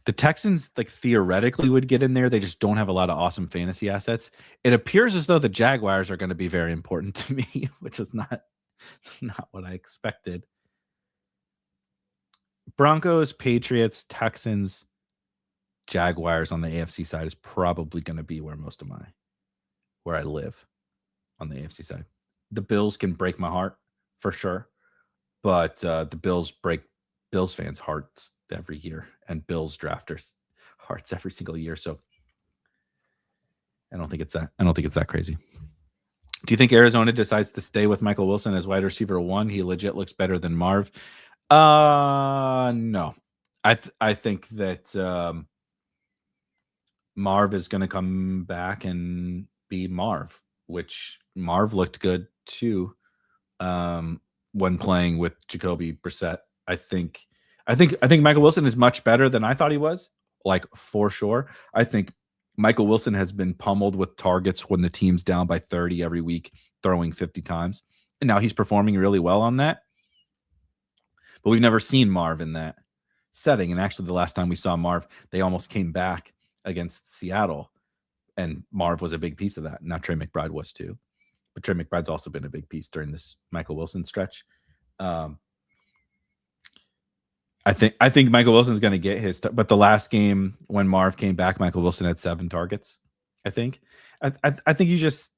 The Texans, like, theoretically would get in there. They just don't have a lot of awesome fantasy assets. It appears as though the Jaguars are going to be very important to me, which is not what I expected. Broncos, Patriots, Texans, Jaguars on the AFC side is probably going to be where I live on the AFC side. The Bills can break my heart for sure, but the Bills break Bills fans' hearts every year and Bills drafters' hearts every single year. So I don't think it's that crazy. Do you think Arizona decides to stay with Michael Wilson as wide receiver 1? He legit looks better than Marv. No. I think that Marv is going to come back and be Marv, which Marv looked good too when playing with Jacoby Brissett. I think Michael Wilson is much better than I thought he was, like, for sure. I think Michael Wilson has been pummeled with targets when the team's down by 30 every week, throwing 50 times. And now he's performing really well on that. But we've never seen Marv in that setting. And actually, the last time we saw Marv, they almost came back against Seattle And Marv was a big piece of that. Now Trey McBride was too. But Trey McBride's also been a big piece during this Michael Wilson stretch. I think Michael Wilson's going to get his, but the last game when Marv came back, Michael Wilson had 7 targets. I think you just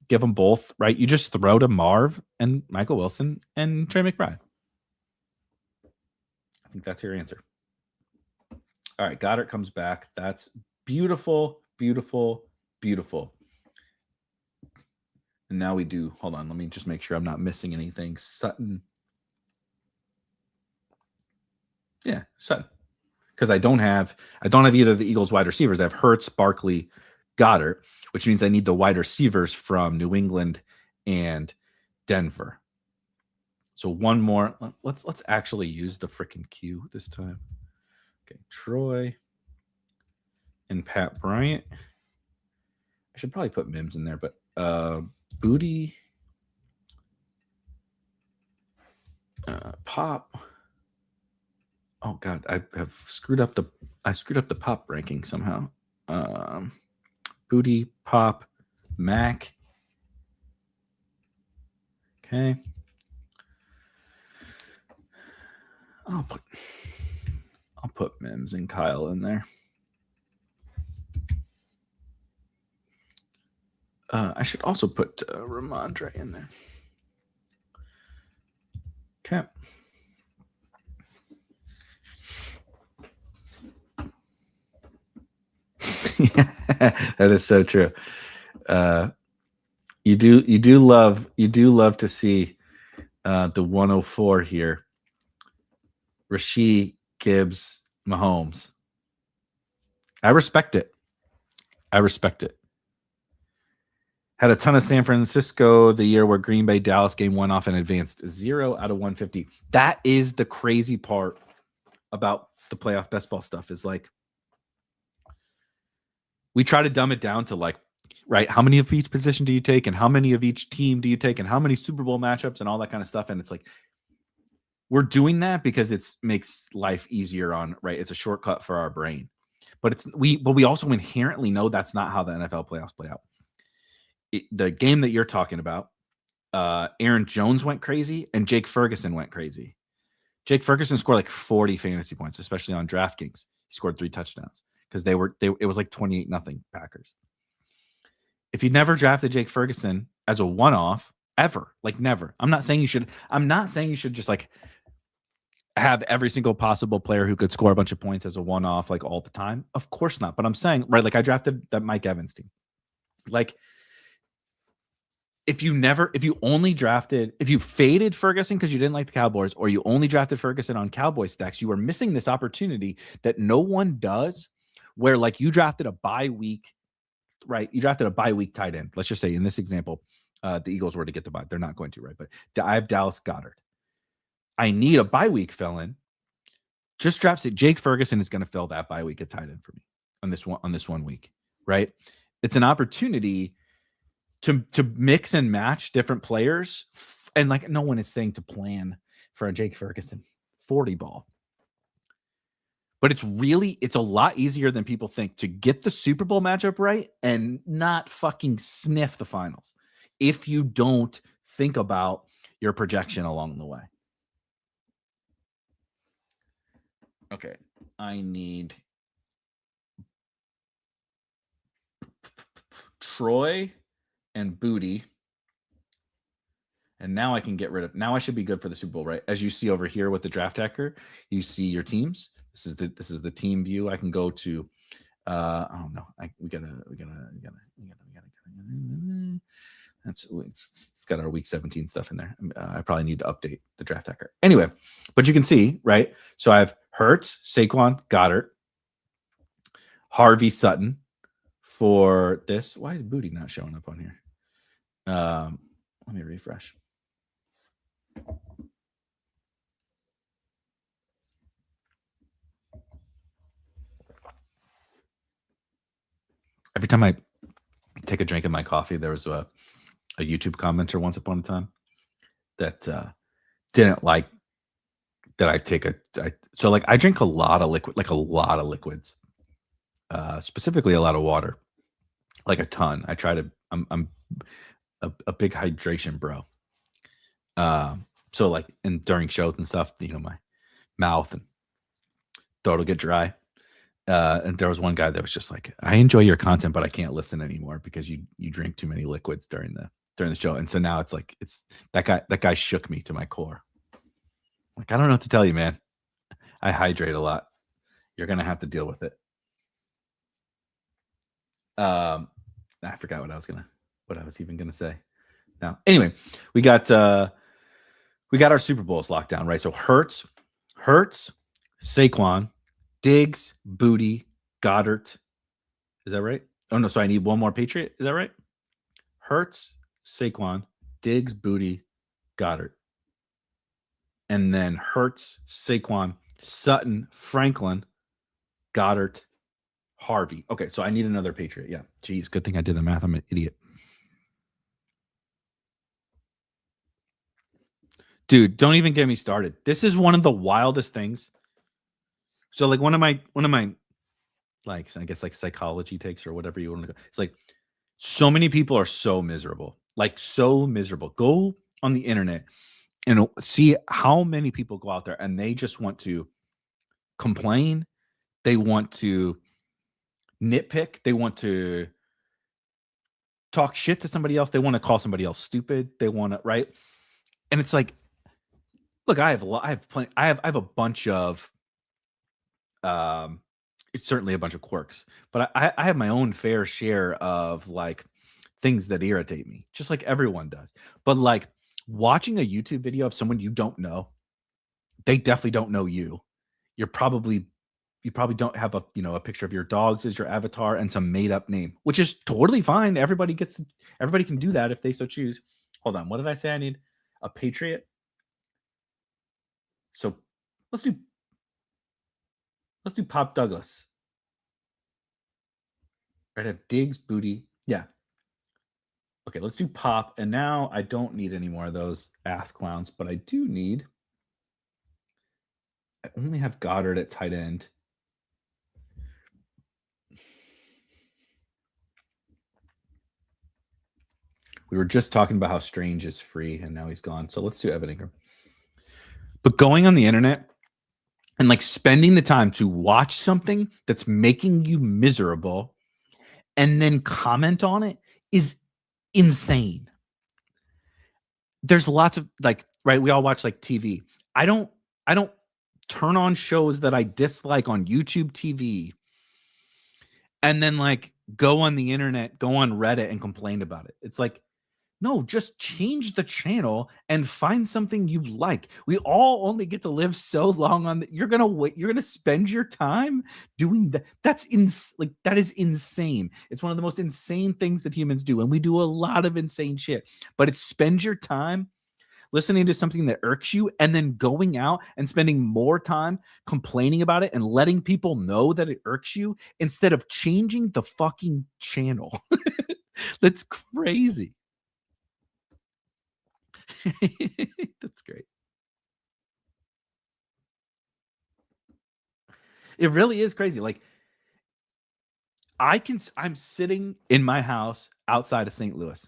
give them both, right? You just throw to Marv and Michael Wilson and Trey McBride. I think that's your answer. All right, Goddard comes back. That's beautiful, beautiful, beautiful. And now we do, hold on, let me just make sure I'm not missing anything. Sutton. Yeah, Sutton. Because I don't have either of the Eagles wide receivers. I have Hurts, Barkley, Goddard, which means I need the wide receivers from New England and Denver. So one more. Let's actually use the freaking queue this time. Okay, Troy and Pat Bryant. I should probably put Mims in there, but Booty, Pop. Oh God, I have screwed up the Pop ranking somehow. Booty, Pop, Mac. Okay. I'll put Mims and Kyle in there. I should also put Ramondre in there. Okay. That is so true. You do love to see the 104 here. Rashee, Gibbs, Mahomes. I respect it. Had a ton of San Francisco the year where Green Bay Dallas game went off and advanced 0 out of 150. That is the crazy part about the playoff best ball stuff, is like we try to dumb it down to like, right, how many of each position do you take and how many of each team do you take and how many Super Bowl matchups and all that kind of stuff. And it's like, we're doing that because it makes life easier on, right? It's a shortcut for our brain. But we also inherently know that's not how the NFL playoffs play out. The game that you're talking about, Aaron Jones went crazy and Jake Ferguson went crazy. Jake Ferguson scored like 40 fantasy points, especially on DraftKings. He scored 3 touchdowns because it was like 28-0 Packers. If you never drafted Jake Ferguson as a one-off ever, like never, I'm not saying you should just like have every single possible player who could score a bunch of points as a one-off like all the time. Of course not. But I'm saying, right, like I drafted that Mike Evans team. Like if you faded Ferguson because you didn't like the Cowboys, or you only drafted Ferguson on Cowboy stacks, you are missing this opportunity that no one does, where like you drafted a bye week, right? You drafted a bye week tight end. Let's just say in this example, the Eagles were to get the bye. They're not going to, right? But I have Dallas Goedert. I need a bye week fill in. Just draft it. Jake Ferguson is going to fill that bye week at tight end for me on this one week, right? It's an opportunity to mix and match different players. And like, no one is saying to plan for a Jake Ferguson 40 ball. But it's a lot easier than people think to get the Super Bowl matchup right and not fucking sniff the finals if you don't think about your projection along the way. Okay, I need Troy and Booty. And now I can get rid of, now I should be good for the Super Bowl, right? As you see over here with the draft hacker, you see your teams. This is the team view. I can go to, I don't know. We gotta. It's got our week 17 stuff in there. I probably need to update the draft hacker. Anyway, but you can see, right? So I have Hurts, Saquon, Goddard, Harvey, Sutton for this. Why is Booty not showing up on here? Let me refresh. Every time I take a drink of my coffee, there was a YouTube commenter once upon a time that didn't like that I take so like I drink a lot of liquids, specifically a lot of water. like a ton. I try to. I'm a big hydration bro. So like, and during shows and stuff, my mouth and throat will get dry. And there was one guy that was just like, I enjoy your content, but I can't listen anymore because you drink too many liquids during the show. And so now it's that guy shook me to my core. Like, I don't know what to tell you, man. I hydrate a lot. You're gonna have to deal with it. I forgot what I was even gonna say. Now, anyway, we got our Super Bowls locked down, right? So Hurts, Saquon, Diggs, Booty, Goddard. Is that right? Oh no, so I need one more Patriot. Is that right? Hurts, Saquon, Diggs, Booty, Goddard. And then Hurts, Saquon, Sutton, Franklin, Goddard, Harvey. Okay, so I need another Patriot. Yeah. Geez, good thing I did the math. I'm an idiot. Dude, don't even get me started. This is one of the wildest things. So like one of my like, I guess like psychology takes or whatever you want to go. It's like so many people are so miserable. Like so miserable. Go on the internet and see how many people go out there and they just want to complain. They want to nitpick. They want to talk shit to somebody else. They want to call somebody else stupid. They want to, right? And it's like, look, I have a bunch of, it's certainly a bunch of quirks, but I have my own fair share of like things that irritate me, just like everyone does. But like watching a YouTube video of someone you don't know, they definitely don't know you. You probably don't have a picture of your dogs as your avatar and some made up name, which is totally fine. Everybody can do that if they so choose. Hold on. What did I say? I need a Patriot. So let's do Pop Douglas. Right. I have Diggs, Booty. Yeah. Okay, let's do Pop. And now I don't need any more of those ass clowns, but I do need. I only have Goddard at tight end. We were just talking about how Strange is free and now he's gone. So let's do Evan Ingram. But going on the internet and like spending the time to watch something that's making you miserable and then comment on it is insane. There's lots of like, right? We all watch like TV. I don't turn on shows that I dislike on YouTube TV and then like go on the internet, go on Reddit and complain about it. It's like, no, just change the channel and find something you like. We all only get to live so long on that. You're gonna spend your time doing that. That is insane. It's one of the most insane things that humans do, and we do a lot of insane shit. But it's spend your time listening to something that irks you and then going out and spending more time complaining about it and letting people know that it irks you instead of changing the fucking channel. That's crazy. That's great. It really is crazy. Like I'm sitting in my house outside of St. Louis,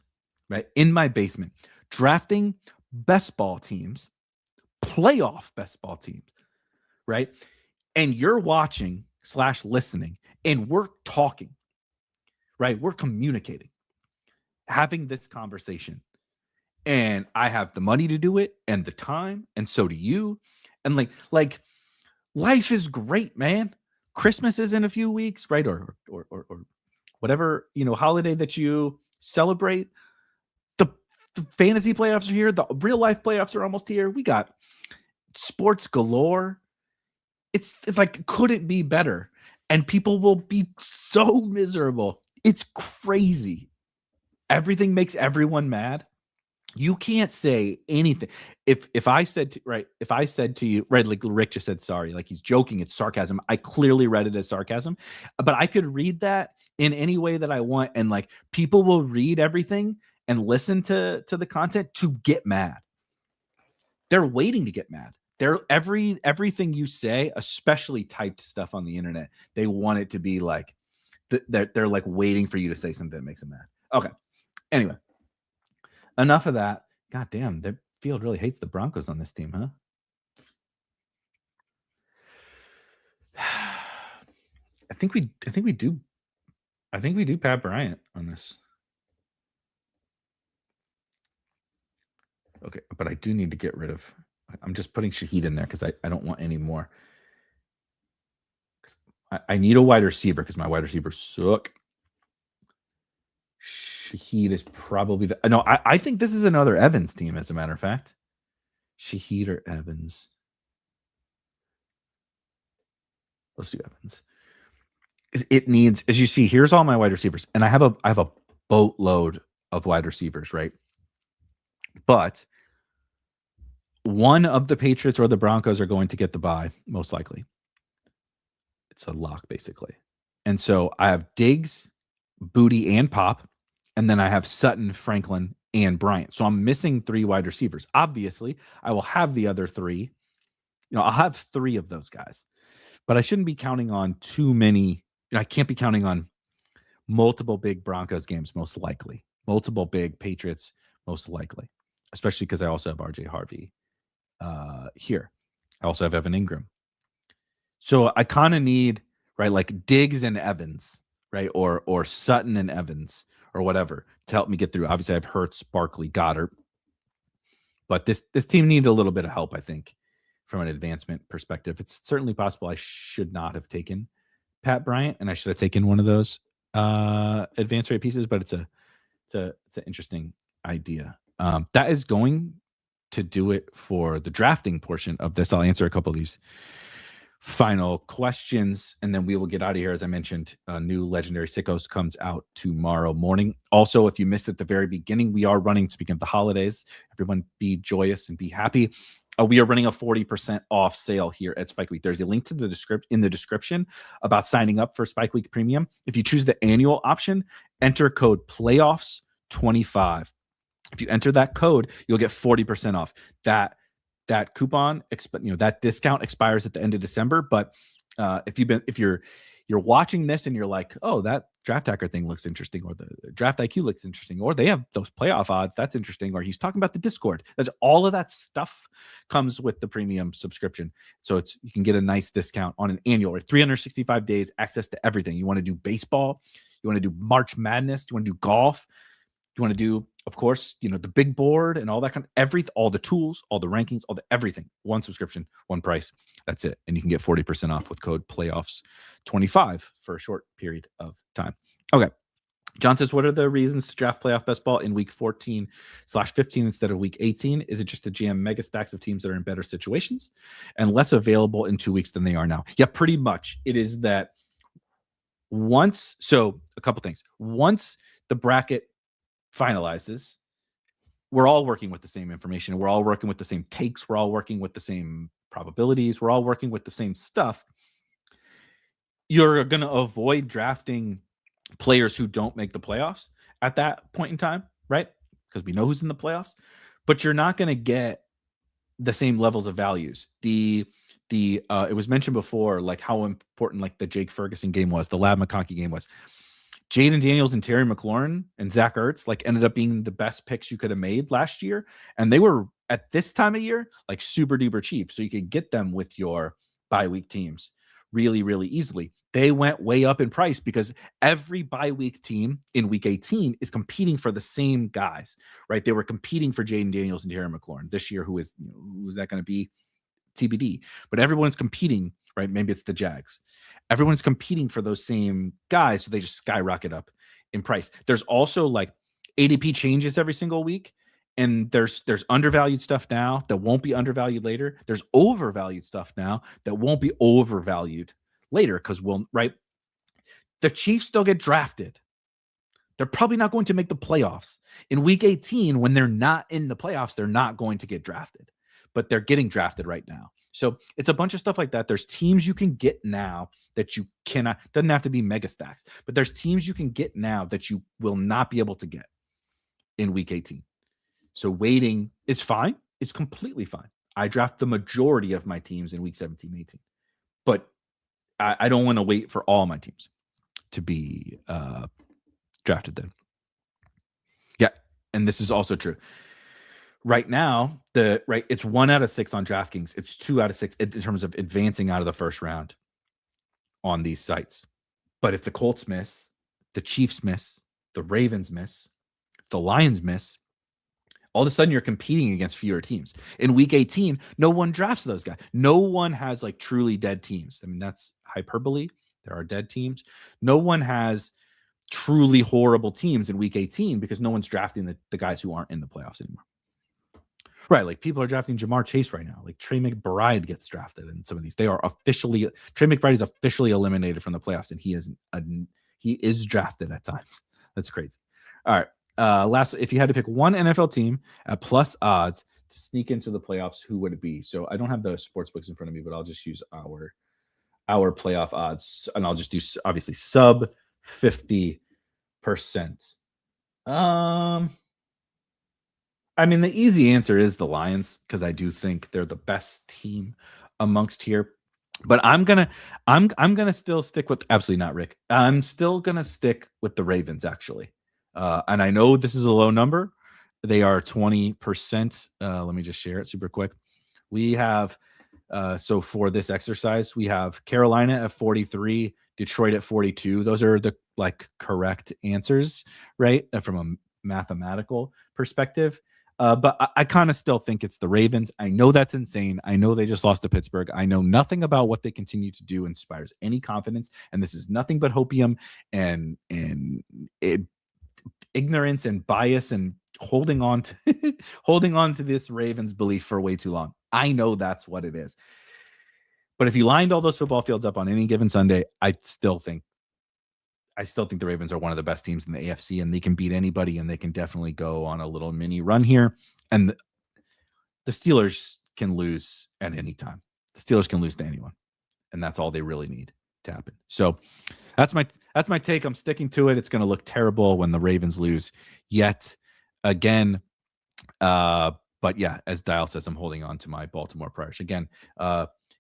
right? In my basement, drafting best ball teams, playoff best ball teams, right? And you're watching / listening and we're talking, right? We're communicating, having this conversation. And I have the money to do it and the time, and so do you. And like life is great, man. Christmas is in a few weeks, right? Or whatever, holiday that you celebrate. The fantasy playoffs are here. The real life playoffs are almost here. We got sports galore. It's like, could it be better? And people will be so miserable. It's crazy. Everything makes everyone mad. You can't say anything. If I said to you, right, like Rick just said, sorry, like he's joking, it's sarcasm. I clearly read it as sarcasm, but I could read that in any way that I want. And like people will read everything and listen to the content to get mad. They're waiting to get mad. They're everything you say, especially typed stuff on the internet, they want it to be like, they're like waiting for you to say something that makes them mad. Okay. Anyway, enough of that. God damn, the field really hates the Broncos on this team, huh? I think we do. I think we do Pat Bryant on this. Okay, but I do need to get rid of. I'm just putting Shaheed in there because I don't want any more. I need a wide receiver because my wide receivers suck. Shaheed is probably the. No, I think this is another Evans team, as a matter of fact. Shaheed or Evans. Let's do Evans. It needs, as you see, here's all my wide receivers, and I have a boatload of wide receivers, right? But one of the Patriots or the Broncos are going to get the bye, most likely. It's a lock, basically. And so I have Diggs, Booty, and Pop, and then I have Sutton, Franklin, and Bryant. So I'm missing 3 wide receivers. Obviously, I will have the other 3. I'll have 3 of those guys, but I shouldn't be counting on too many. I can't be counting on multiple big Broncos games, most likely. Multiple big Patriots, most likely, especially because I also have RJ Harvey here. I also have Evan Ingram. So I kind of need, right, like Diggs and Evans, right, or Sutton and Evans or whatever to help me get through. Obviously, I have Hurts, Barkley, Goddard, but this team needed a little bit of help, I think, from an advancement perspective. It's certainly possible I should not have taken Pat Bryant, and I should have taken one of those advanced rate pieces, but it's an interesting idea. That is going to do it for the drafting portion of this. I'll answer a couple of these final questions, and then we will get out of here. As I mentioned, new Legendary Sickos comes out tomorrow morning. Also, if you missed at the very beginning, we are running, speaking of the holidays, everyone be joyous and be happy. We are running a 40% off sale here at Spike Week. There's a link to the in the description about signing up for Spike Week Premium. If you choose the annual option, enter code PLAYOFFS25. If you enter that code, you'll get 40% off. That coupon, that discount expires at the end of December. But if you're watching this and you're like, oh, that Draft Hacker thing looks interesting, or the Draft IQ looks interesting, or they have those playoff odds, that's interesting, or he's talking about the Discord. That's all of that stuff comes with the premium subscription. So you can get a nice discount on an annual or 365 days access to everything. You want to do baseball, you want to do March Madness, you want to do golf, you want to do, of course, the big board and all that kind of all the tools, all the rankings, all the everything. One subscription, one price. That's it. And you can get 40% off with code PLAYOFFS25 for a short period of time. Okay. John says, what are the reasons to draft playoff best ball in week 14/15 instead of week 18? Is it just to jam mega stacks of teams that are in better situations and less available in 2 weeks than they are now? Yeah, pretty much. It is that a couple things. Once the bracket finalizes, we're all working with the same information. We're all working with the same takes. We're all working with the same probabilities. We're all working with the same stuff. You're going to avoid drafting players who don't make the playoffs at that point in time, right? Because we know who's in the playoffs, but you're not going to get the same levels of values. It was mentioned before, like how important like the Jake Ferguson game was, the Lab McConkey game was. Jaden Daniels and Terry McLaurin and Zach Ertz like ended up being the best picks you could have made last year. And they were at this time of year, like super duper cheap. So you could get them with your bye week teams really, really easily. They went way up in price because every bye week team in week 18 is competing for the same guys, right? They were competing for Jaden Daniels and Terry McLaurin this year. Who is that going to be? TBD. But everyone's competing, right? Maybe it's the Jags. Everyone's competing for those same guys, so they just skyrocket up in price. There's also like ADP changes every single week, and there's undervalued stuff now that won't be undervalued later. There's overvalued stuff now that won't be overvalued later because the Chiefs still get drafted. They're probably not going to make the playoffs. In week 18, when they're not in the playoffs, they're not going to get drafted, but they're getting drafted right now. So it's a bunch of stuff like that. There's teams you can get now that you cannot, doesn't have to be mega stacks, but there's teams you can get now that you will not be able to get in week 18. So waiting is fine. It's completely fine. I draft the majority of my teams in week 17, 18, but I don't want to wait for all my teams. to be drafted then. Yeah, and this is also true. Right now, it's 1 out of 6 on DraftKings. It's 2 out of 6 in terms of advancing out of the first round on these sites. But if the Colts miss, the Chiefs miss, the Ravens miss, the Lions miss, all of a sudden you're competing against fewer teams. In week 18, no one drafts those guys. No one has like truly dead teams. I mean, that's hyperbole. There are dead teams. No one has truly horrible teams in week 18 because no one's drafting the guys who aren't in the playoffs anymore. Right, like people are drafting Jamar Chase right now. Like Trey McBride gets drafted in some of these. Trey McBride is officially eliminated from the playoffs, and he is drafted at times. That's crazy. All right. Last, if you had to pick one NFL team at plus odds to sneak into the playoffs, who would it be? So I don't have the sports books in front of me, but I'll just use our playoff odds, and I'll just do obviously sub 50%. I mean, the easy answer is the Lions because I do think they're the best team amongst here. But I'm gonna still stick with absolutely not Rick. I'm still gonna stick with the Ravens actually. And I know this is a low number. They are 20%. Let me just share it super quick. We have so for this exercise, we have Carolina at 43, Detroit at 42. Those are the like correct answers, right? From a mathematical perspective. But I kind of still think it's the Ravens. I know that's insane. I know they just lost to Pittsburgh. I know nothing about what they continue to do inspires any confidence. And this is nothing but hopium and ignorance and bias and holding on to this Ravens belief for way too long. I know that's what it is. But if you lined all those football fields up on any given Sunday, I still think the Ravens are one of the best teams in the AFC, and they can beat anybody, and they can definitely go on a little mini run here. And the Steelers can lose at any time. The Steelers can lose to anyone, and that's all they really need to happen. So that's my take. I'm sticking to it. It's going to look terrible when the Ravens lose yet again. But yeah, as Dial says, I'm holding on to my Baltimore Priors. Again,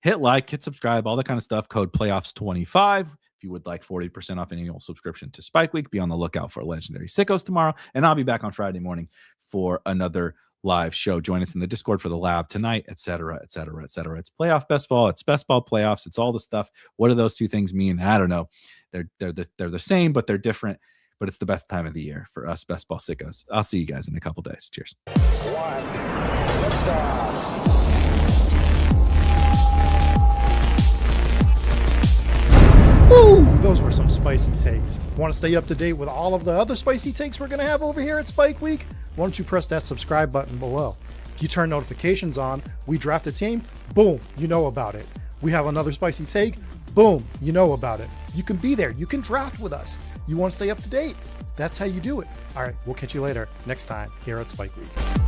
hit like, hit subscribe, all that kind of stuff. Code PLAYOFFS25. If you would like 40% off an annual subscription to Spike Week, be on the lookout for Legendary Sickos tomorrow. And I'll be back on Friday morning for another live show. Join us in the Discord for the lab tonight, et cetera, et cetera, et cetera. It's playoff best ball. It's best ball playoffs. It's all the stuff. What do those two things mean? I don't know. They're the same, but they're different. But it's the best time of the year for us best ball sickos. I'll see you guys in a couple days. Cheers. Woo! Those were some spicy takes. Want to stay up to date with all of the other spicy takes we're going to have over here at Spike Week? Why don't you press that subscribe button below? If you turn notifications on, we draft a team, boom, you know about it. We have another spicy take, boom, you know about it. You can be there. You can draft with us. You want to stay up to date? That's how you do it. All right, we'll catch you later next time here at Spike Week.